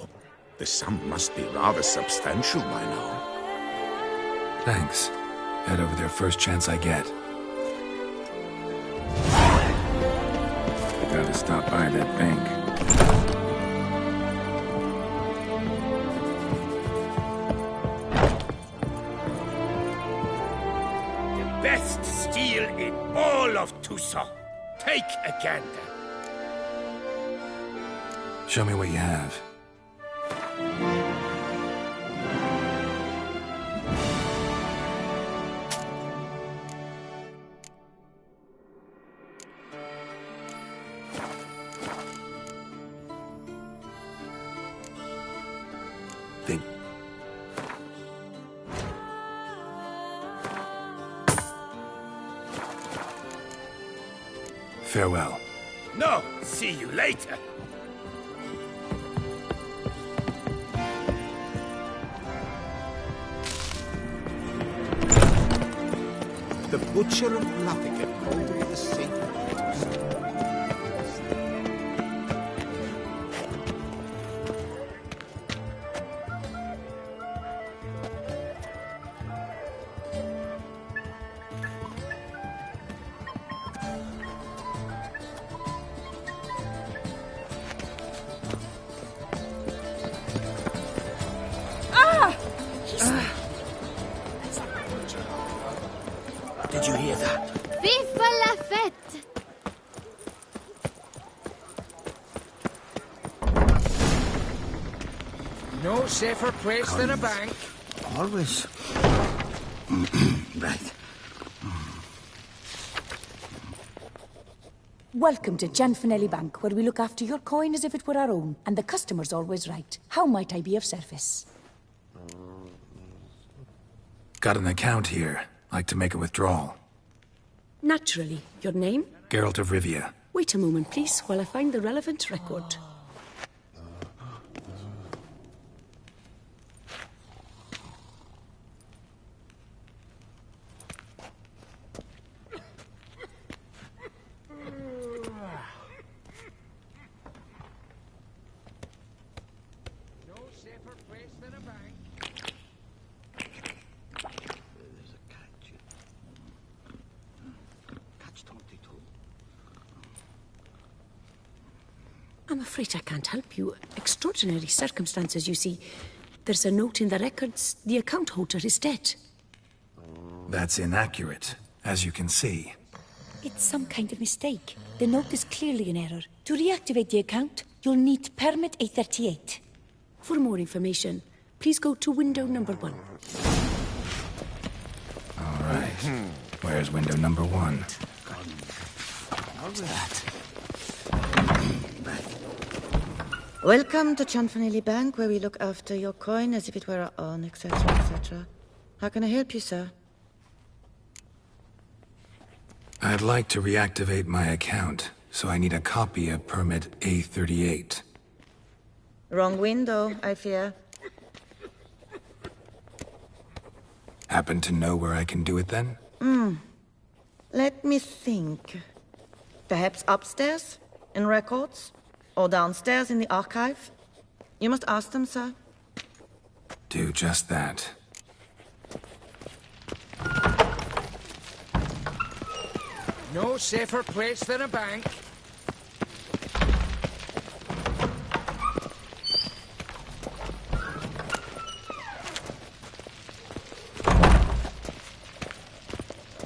The sum must be rather substantial by now. Thanks. Head over there first chance I get. Gotta stop by that bank. Best steel in all of Toussaint. Take a gander. Show me what you have. Farewell. No, see you later. butcher of Nottingham, called to be the saint of Did you hear that? Vive la fête! No safer place than a bank. Always. Right. Welcome to Gianfinelli Bank, where we look after your coin as if it were our own, and the customer's always right. How might I be of service? Got an account here. Like to make a withdrawal. Naturally. Your name? Geralt of Rivia. Wait a moment, please, while I find the relevant record. I'm afraid I can't help you. Extraordinary circumstances, you see. There's a note in the records. The account holder is dead. That's inaccurate, as you can see. It's some kind of mistake. The note is clearly in error. To reactivate the account, you'll need permit A38. For more information, please go to window number 1. All right. Where's window number 1? What's that? Welcome to Gianfinelli Bank, where we look after your coin as if it were our own, etc., etc. How can I help you, sir? I'd like to reactivate my account, so I need a copy of permit A38. Wrong window, I fear. Happen to know where I can do it then? Let me think. Perhaps upstairs, in records? Or downstairs in the archive? You must ask them, sir. Do just that. No safer place than a bank.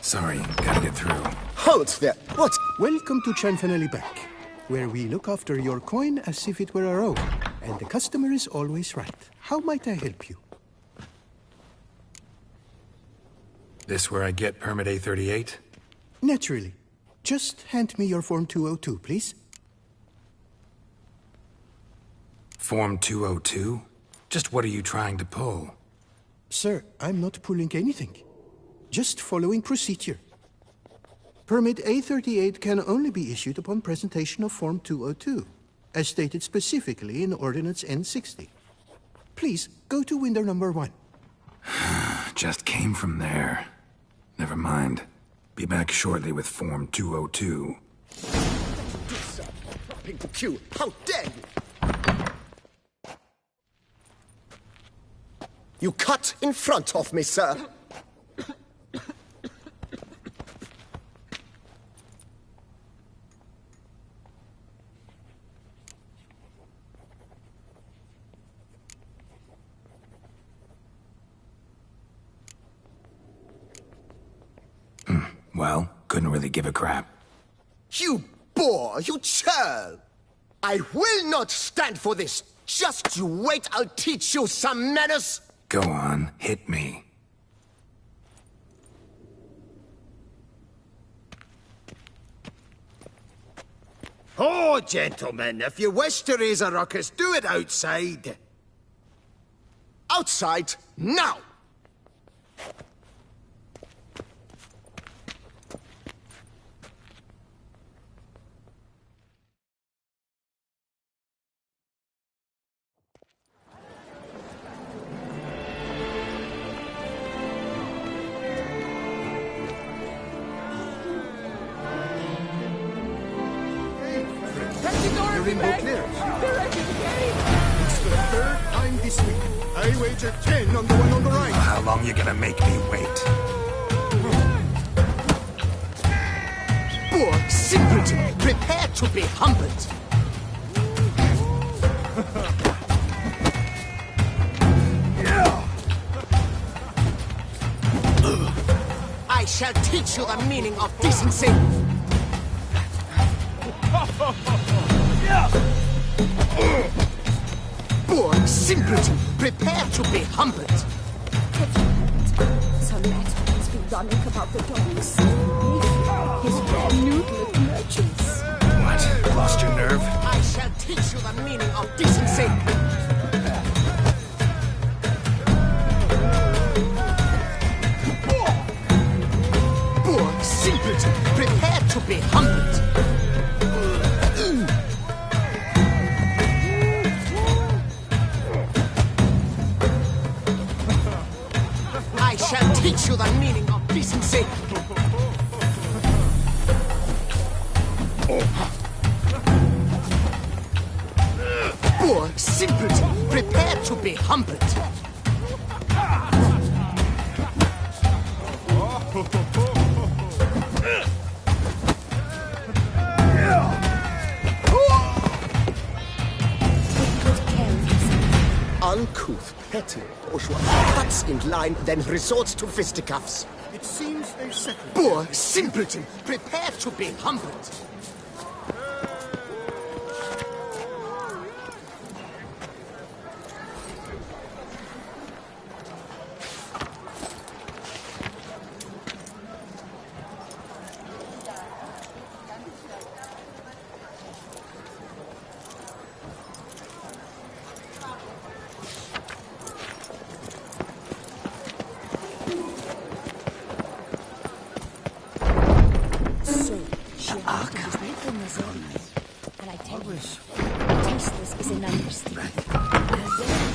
Sorry, gotta get through. Hold there! What? Welcome to Gianfinelli Bank, where we look after your coin as if it were our own, and the customer is always right. How might I help you? This where I get permit A38? Naturally. Just hand me your Form 202, please. Form 202? Just what are you trying to pull? Sir, I'm not pulling anything. Just following procedure. Permit A38 can only be issued upon presentation of Form 202, as stated specifically in Ordinance N60. Please, go to window number 1. Just came from there. Never mind. Be back shortly with Form 202. Dropping the queue! How dare you! You cut in front of me, sir! Well, couldn't really give a crap. You boor! You churl! I will not stand for this! Just you wait, I'll teach you some manners! Go on, hit me. Oh, gentlemen, if you wish to raise a ruckus, do it outside. Outside, now! in Beauclair. It's the third time this week. I wager 10 on the one on the right. How long you gonna make me wait? Poor simpleton, prepare to be humbled. I shall teach you the meaning of decency. Poor simpleton, prepare to be humbled. Some madman has been running about the docks. His rare noodle of merchants. What? Lost your nerve? I shall teach you the meaning of decency. Poor simpleton, prepare to be humbled. I shall teach you the meaning of decency. Poor simpleton, prepare to be humbled. Uncouth, petty bourgeois cuts in line, then resorts to fisticuffs. It seems they've settled. Poor simpleton, prepare to be humbled.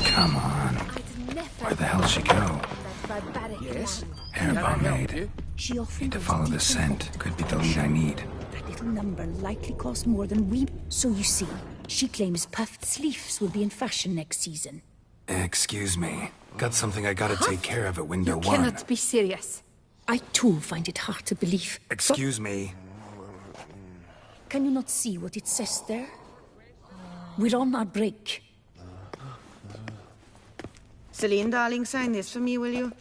Come on. Where the hell she go? Yes? Hair pomade. She often Need to follow the scent. Could be the lead I need. That little number likely cost more than we... So you see, she claims puffed sleeves will be in fashion next season. Excuse me. Got something I gotta take care of at window You one. cannot Be serious. I too find it hard to believe. Excuse me. Can you not see what it says there? We're on our break. Celine, darling, sign this for me, will you?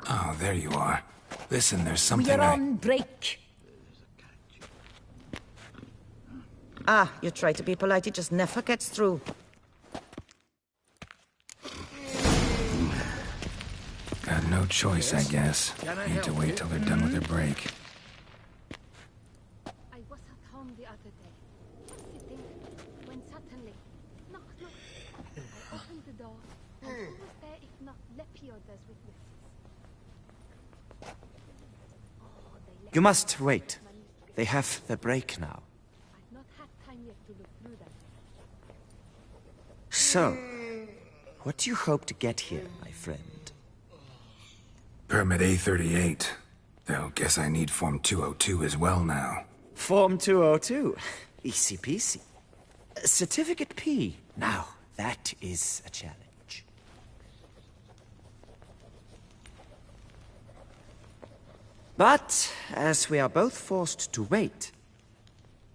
Oh, there you are. Listen, there's We something are on break. Ah, you try to be polite, it just never gets through. Got no choice, I guess. Need to wait till they're done with their break. I was at home the other day, sitting, when suddenly, knock, knock. I opened the door, and who was there if not Lepiodas with whistles? You must wait. They have the break now. I've not had time yet to look through them. So, what do you hope to get here, my friend? Permit A38. Though, guess I need Form 202 as well now. Form 202. Easy peasy. Certificate P. Now, that is a challenge. But, as we are both forced to wait,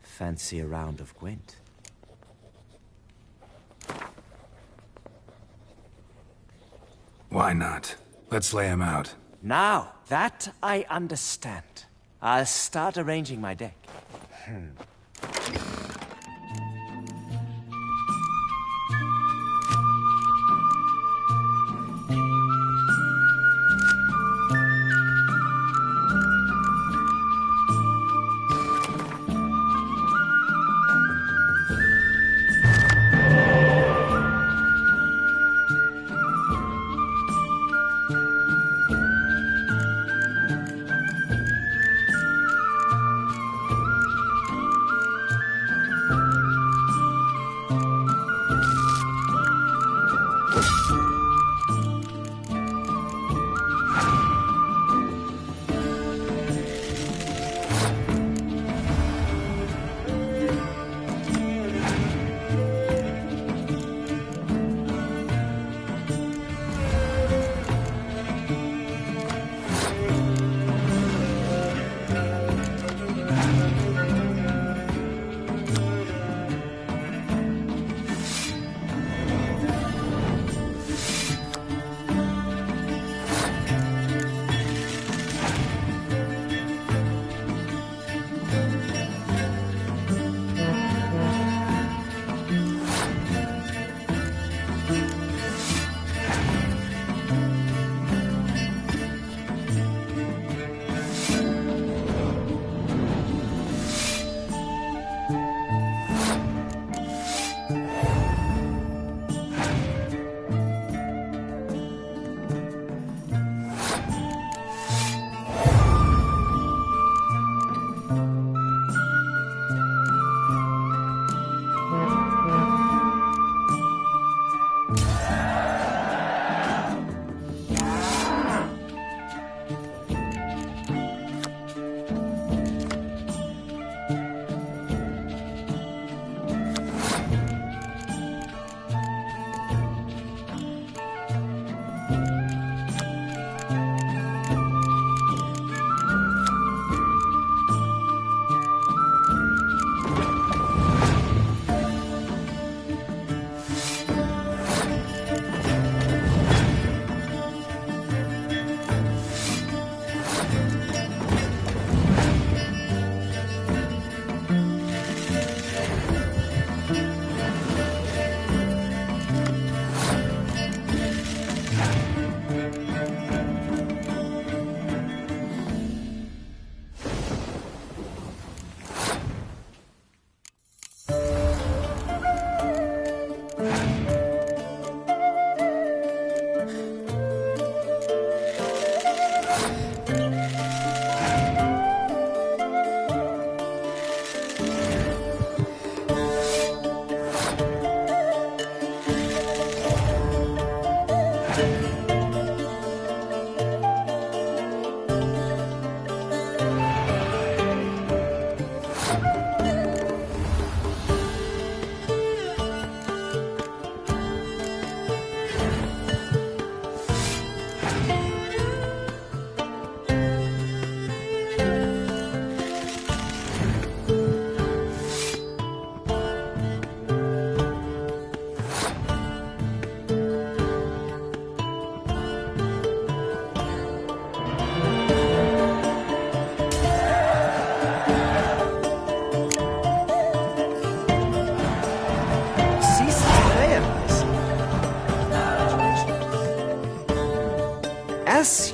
fancy a round of Gwent. Why not? Let's lay him out. Now, that I understand. I'll start arranging my deck.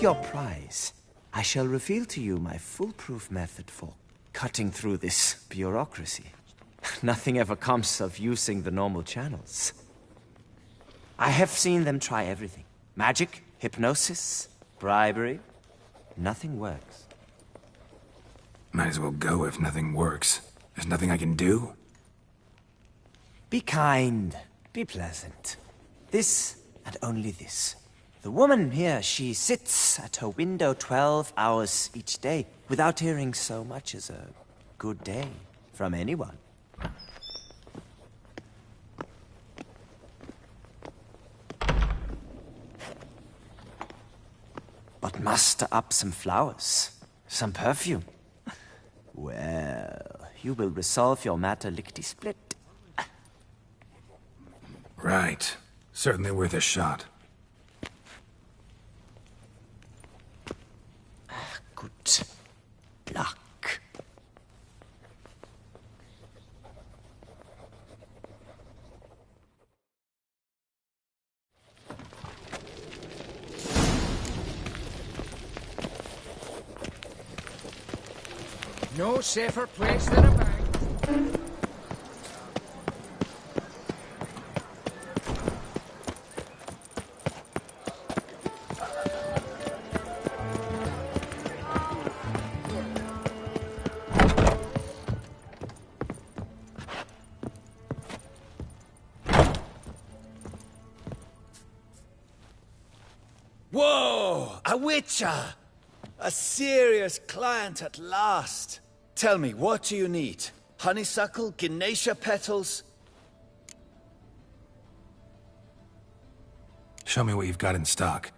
your prize, I shall reveal to you my foolproof method for cutting through this bureaucracy. Nothing ever comes of using the normal channels. I have seen them try everything. Magic, hypnosis, bribery. Nothing works. Might as well go if nothing works. There's nothing I can do? Be kind. Be pleasant. This and only this. The woman here, she sits at her window 12 hours each day without hearing so much as a good day from anyone. But muster up some flowers, some perfume. Well, you will resolve your matter lickety-split. Right. Certainly worth a shot. Good luck. No safer place than a bank. Whoa! A witcher! A serious client at last. Tell me, what do you need? Honeysuckle? Gymnasia petals? Show me what you've got in stock.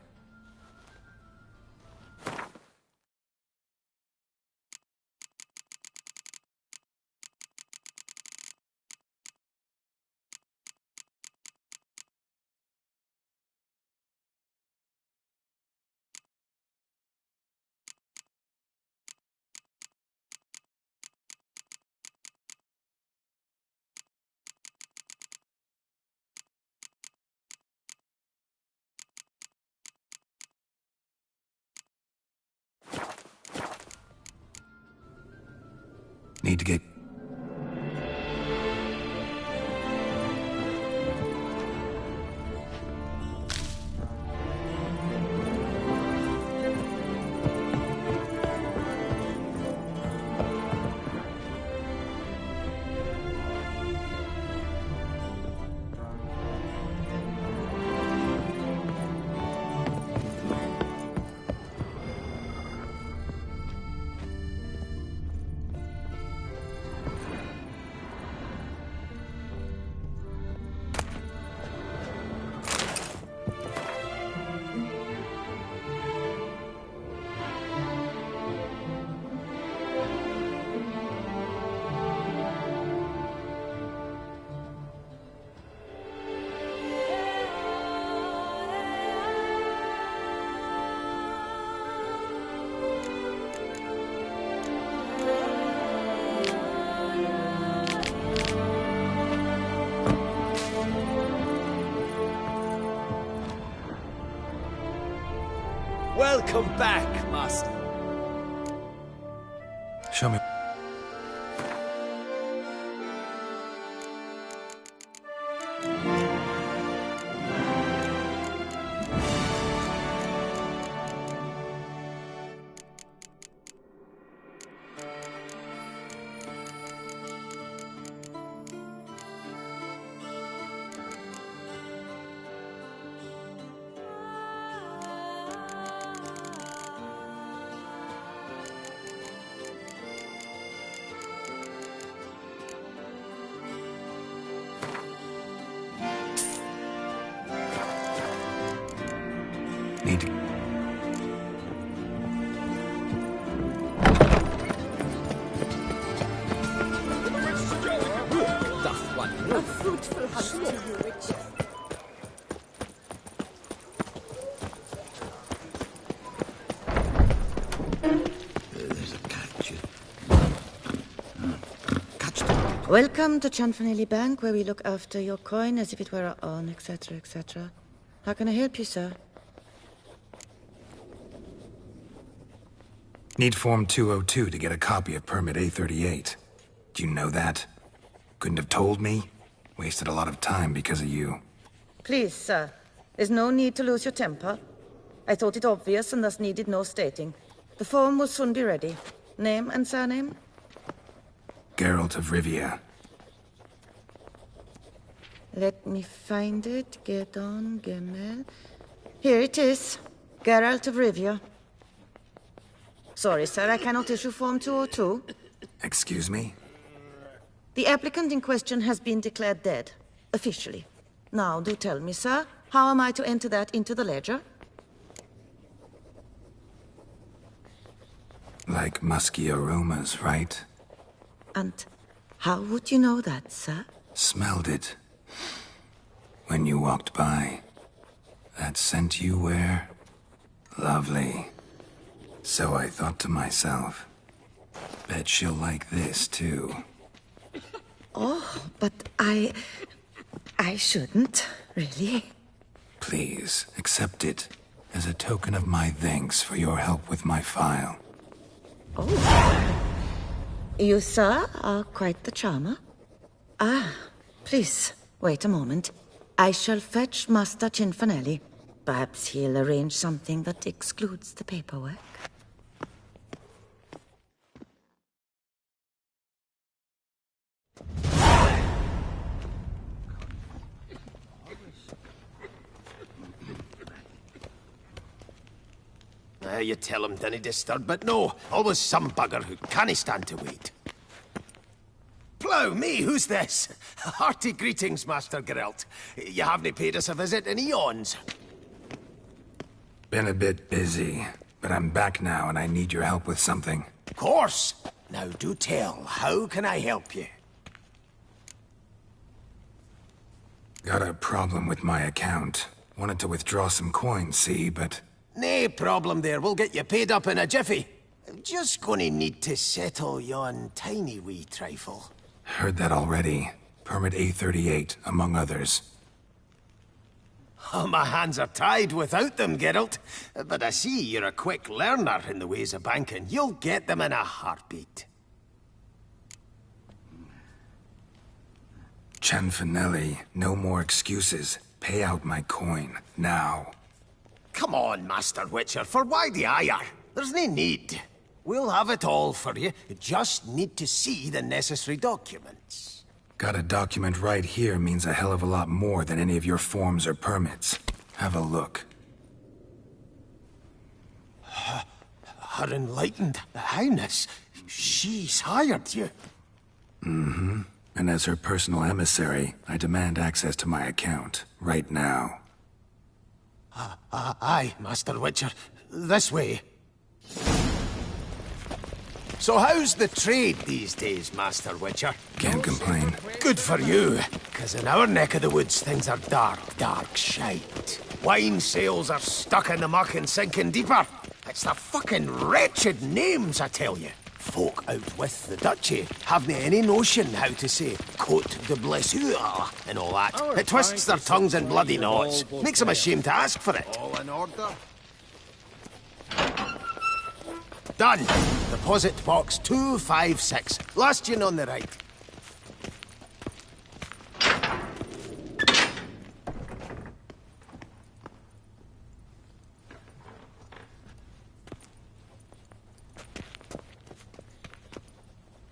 Need to get... Welcome back, Master. Show me... Need to... A fruitful hunt to you, Richard. There's a catch. Welcome to Chanfanelli Bank, where we look after your coin as if it were our own, etc., etc. How can I help you, sir? Need Form 202 to get a copy of Permit A38. Do you know that? Couldn't have told me? Wasted a lot of time because of you. Please, sir. There's no need to lose your temper. I thought it obvious and thus needed no stating. The form will soon be ready. Name and surname? Geralt of Rivia. Let me find it. Gedon Gemel. Here it is. Geralt of Rivia. Sorry, sir, I cannot issue Form 202. Excuse me? The applicant in question has been declared dead, officially. Now, do tell me, sir, how am I to enter that into the ledger? Like musky aromas, right? And how would you know that, sir? Smelled it. When you walked by. That scent you wear? Lovely. So I thought to myself, bet she'll like this, too. Oh, but I shouldn't, really. Please, accept it as a token of my thanks for your help with my file. Oh. You, sir, are quite the charmer. Ah, please, wait a moment. I shall fetch Master Cinfanelli. Perhaps he'll arrange something that excludes the paperwork. You tell him dinna disturb, but no, always some bugger who can't stand to wait. Plough me, who's this? Hearty greetings, Master Geralt. You haven't paid us a visit in eons. Been a bit busy, but I'm back now and I need your help with something. Of course. Now do tell, how can I help you? Got a problem with my account. Wanted to withdraw some coins, see, but... Nae problem there, we'll get you paid up in a jiffy. Just gonna need to settle yon tiny wee trifle. Heard that already. Permit A38, among others. Oh, my hands are tied without them, Geralt. But I see you're a quick learner in the ways of banking. You'll get them in a heartbeat. Cinfanelli, no more excuses. Pay out my coin, now. Come on, Master Witcher, for why the ire? There's no need. We'll have it all for you. You just need to see the necessary documents. Got a document right here means a hell of a lot more than any of your forms or permits. Have a look. Her Enlightened Highness, she's hired you. Mm-hmm. And as her personal emissary, I demand access to my account, right now. Aye, Master Witcher. This way. So how's the trade these days, Master Witcher? Can't complain. Good for you, because in our neck of the woods, things are dark, dark shite. Wine sales are stuck in the muck and sinking deeper. It's the fucking wretched names, I tell you. Folk out with the duchy haven't any notion how to say Côte de Blessure and all that. It twists their tongues in bloody knots. Makes them ashamed to ask for it. All in order? Done. Deposit box 256. Last yin on the right.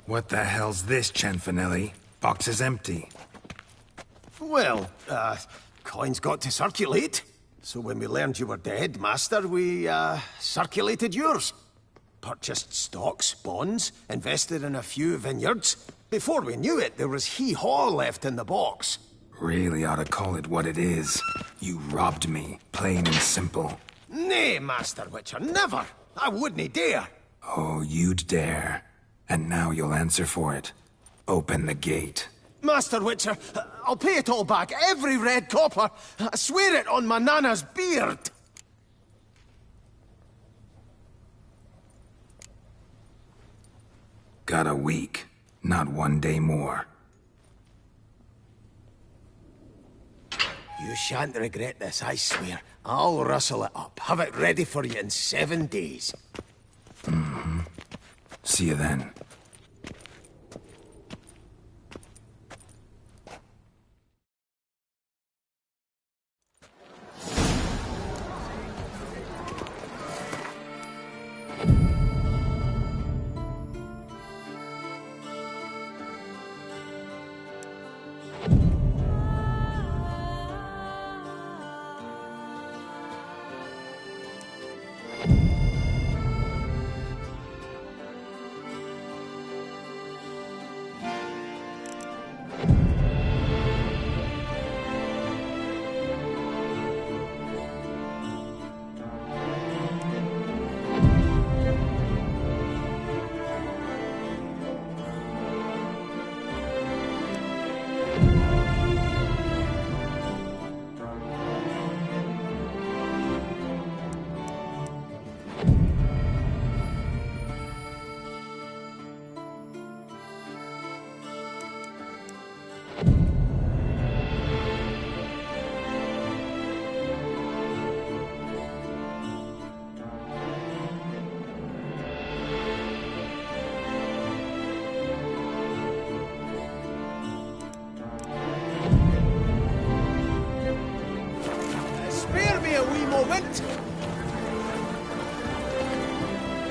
What the hell's this, Cinfanelli? Box is empty. Well, coins got to circulate. So when we learned you were dead, Master, we, circulated yours. Purchased stocks, bonds, invested in a few vineyards. Before we knew it, there was hee-haw left in the box. Really ought to call it what it is. You robbed me, plain and simple. Nay, Master Witcher, never! I wouldn't dare! Oh, you'd dare. And now you'll answer for it. Open the gate. Master Witcher, I'll pay it all back, every red copper. I swear it on my nana's beard. Got a week, not 1 day more. You shan't regret this, I swear. I'll rustle it up, have it ready for you in 7 days. Mm-hmm. See you then.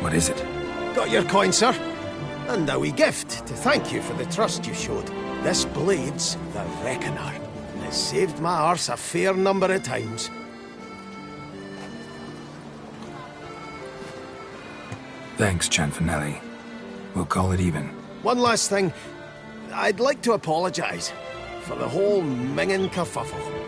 What is it? Got your coin, sir. And a wee gift to thank you for the trust you showed. This blade's the Reckoner, and it's saved my arse a fair number of times. Thanks, Cianfanelli. We'll call it even. One last thing. I'd like to apologise for the whole mingin' kerfuffle.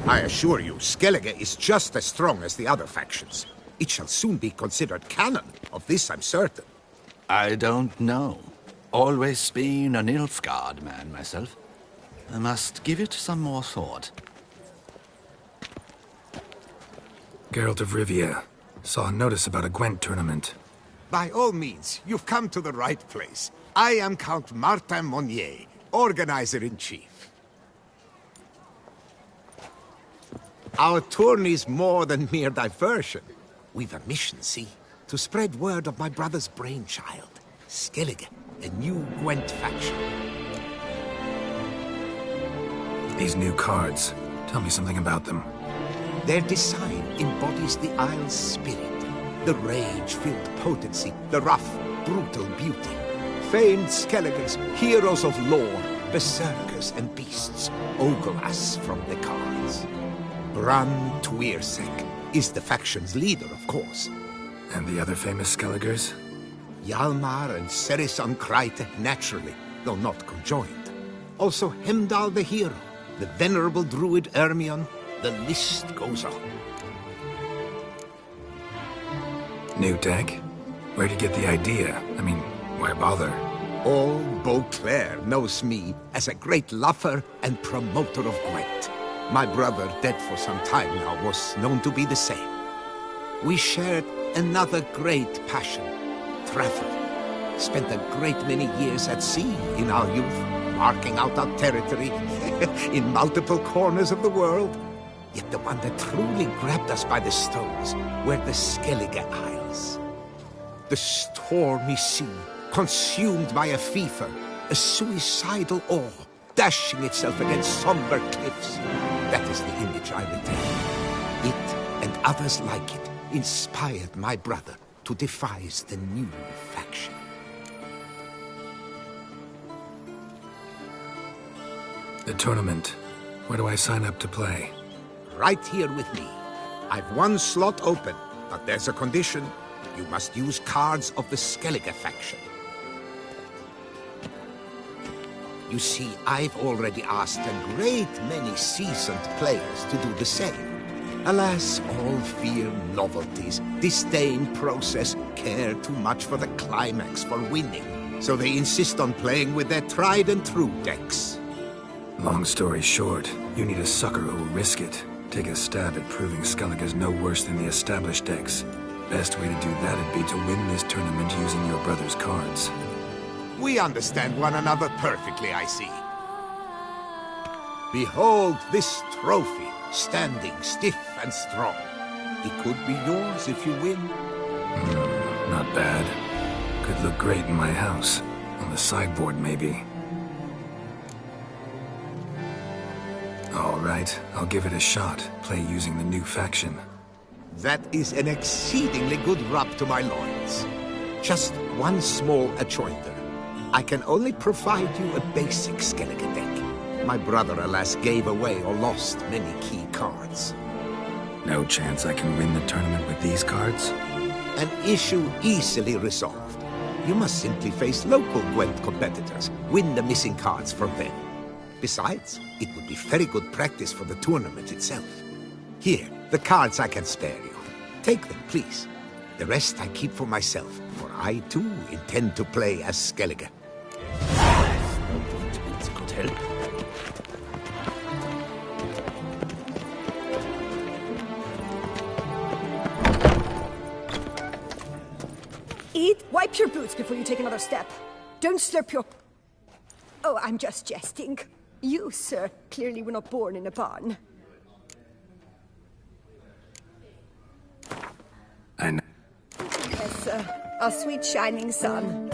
I assure you, Skellige is just as strong as the other factions. It shall soon be considered canon. Of this I'm certain. I don't know. Always been a Nilfgaard man myself. I must give it some more thought. Geralt of Rivia. Saw a notice about a Gwent tournament. By all means, you've come to the right place. I am Count Martin Monnier, Organizer-in-Chief. Our tourney's more than mere diversion. We've a mission, see? To spread word of my brother's brainchild, Skellige, a new Gwent faction. These new cards. Tell me something about them. Their design embodies the Isle's spirit. The rage-filled potency, the rough, brutal beauty. Famed Skelligers, heroes of lore, berserkers and beasts, ogle us from the cards. Bran Tuirsek is the faction's leader, of course. And the other famous Skelligers? Hjalmar and Serisan Kreite, naturally, though not conjoined. Also Hemdall the hero, the venerable druid Ermion, the list goes on. New tech? Where'd you get the idea? I mean, why bother? All Beauclair knows me as a great lover and promoter of Gwent. My brother, dead for some time now, was known to be the same. We shared another great passion, travel. Spent a great many years at sea in our youth, marking out our territory in multiple corners of the world. Yet the one that truly grabbed us by the stones were the Skellige Isles. The stormy sea, consumed by a fever, a suicidal awe, dashing itself against somber cliffs. That is the image I retain. It, and others like it, inspired my brother to devise the new faction. The tournament. Where do I sign up to play? Right here with me. I've one slot open, but there's a condition. You must use cards of the Skellige faction. You see, I've already asked a great many seasoned players to do the same. Alas, all fear novelties, disdain process, care too much for the climax for winning. So they insist on playing with their tried and true decks. Long story short, you need a sucker who'll risk it. Take a stab at proving Skellige's no worse than the established decks. Best way to do that'd be to win this tournament using your brother's cards. We understand one another perfectly, I see. Behold this trophy, standing stiff and strong. It could be yours if you win. Not bad. Could look great in my house. On the sideboard, maybe. All right, I'll give it a shot. Play using the new faction. That is an exceedingly good rub to my loins. Just one small adjoinder. I can only provide you a basic Skellige deck. My brother, alas, gave away or lost many key cards. No chance I can win the tournament with these cards? An issue easily resolved. You must simply face local Gwent competitors, win the missing cards from them. Besides, it would be very good practice for the tournament itself. Here, the cards I can spare you. Take them, please. The rest I keep for myself, for I too intend to play as Skellige. Could help. Eat, wipe your boots before you take another step. Don't slurp your... Oh, I'm just jesting. You, sir, clearly were not born in a barn. I know. Yes, sir. Our sweet shining sun.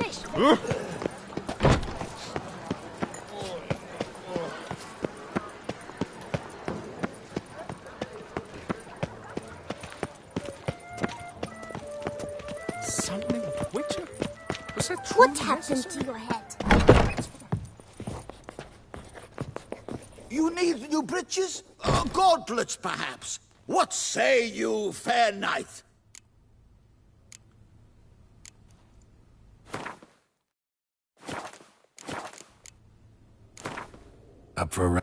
fish! Something Witcher? Was that true? What happened to your head? You need new breeches? Gauntlets, perhaps? What say you, fair knight? Up for a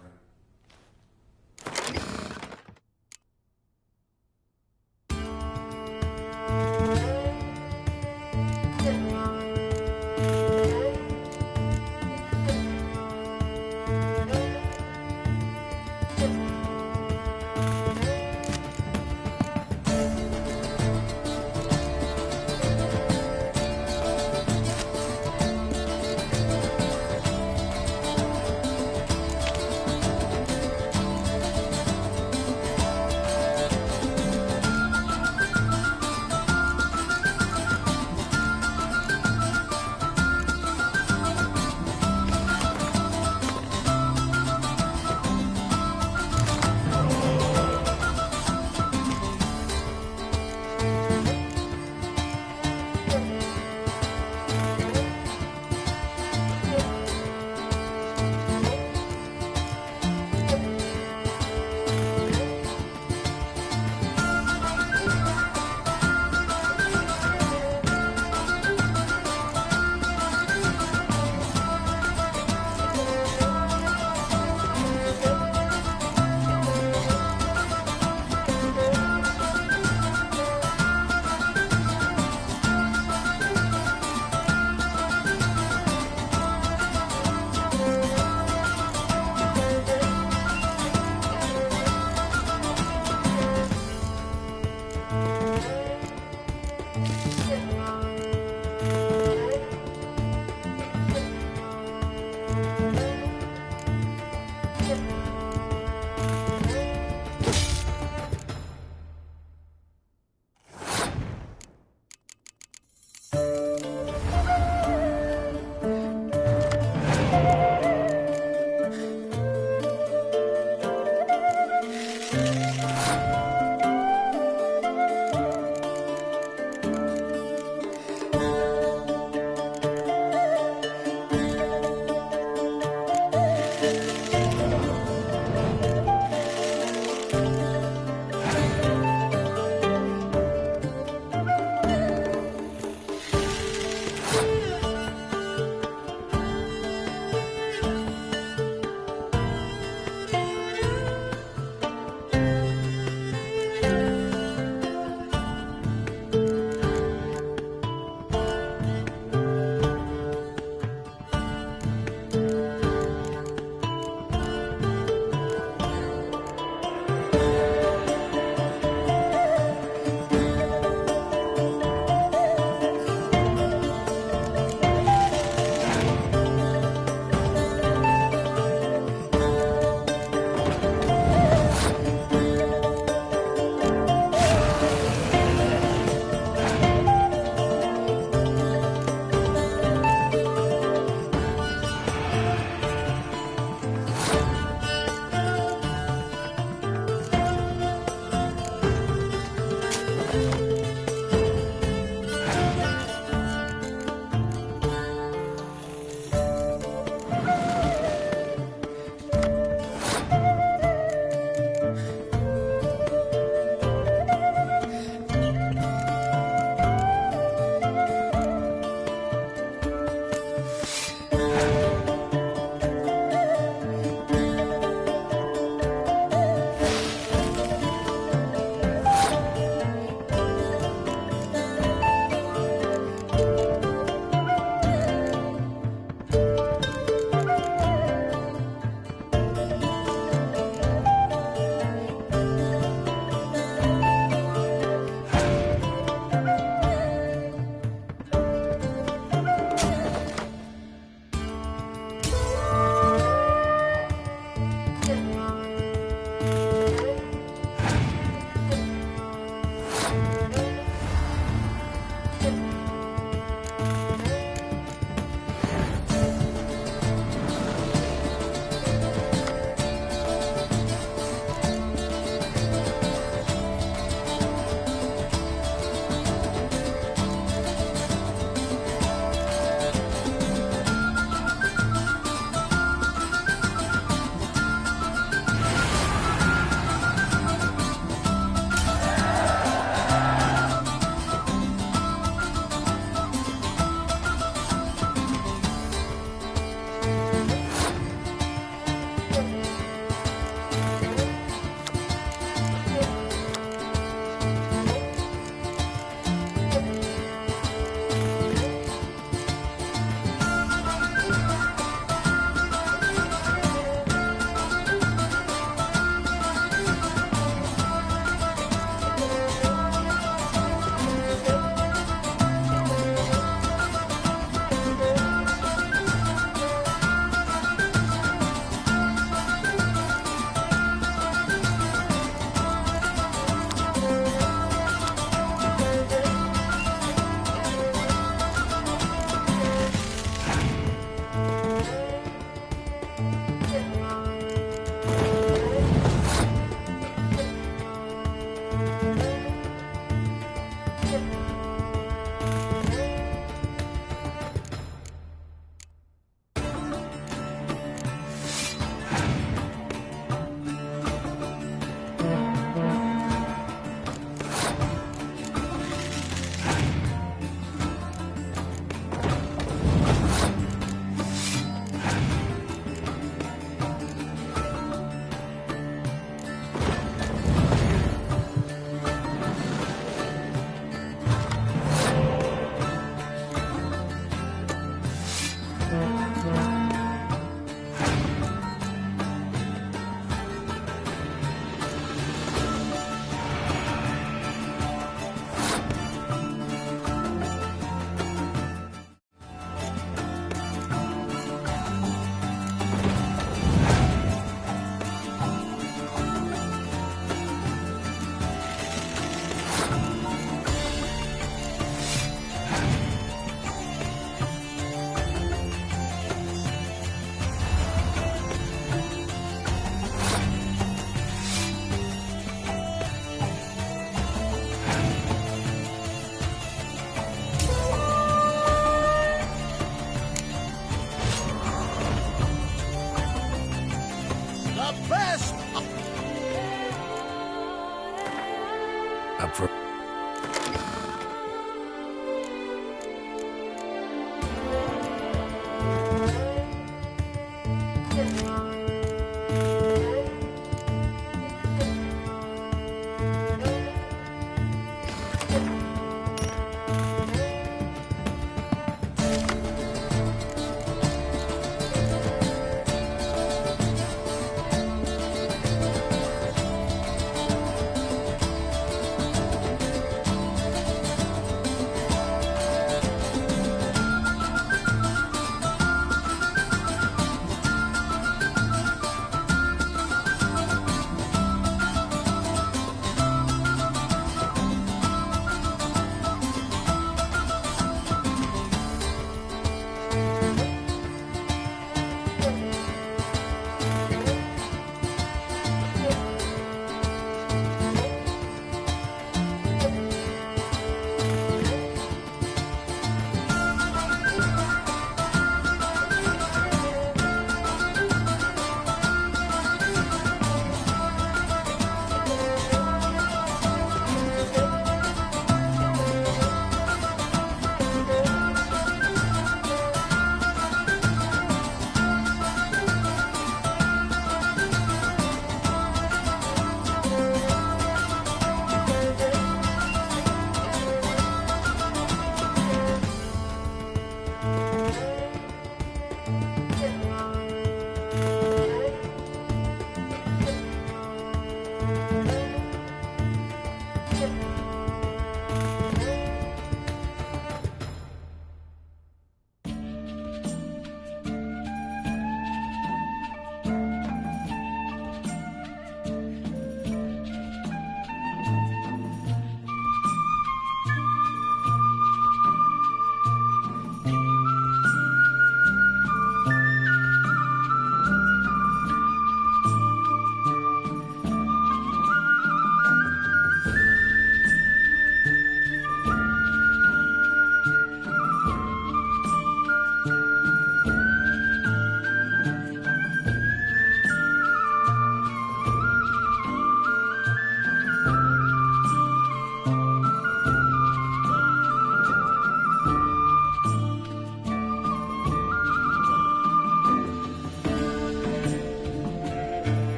for...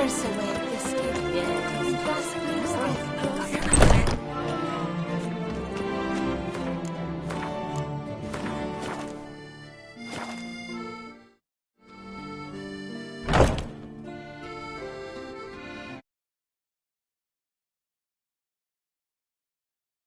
worse away.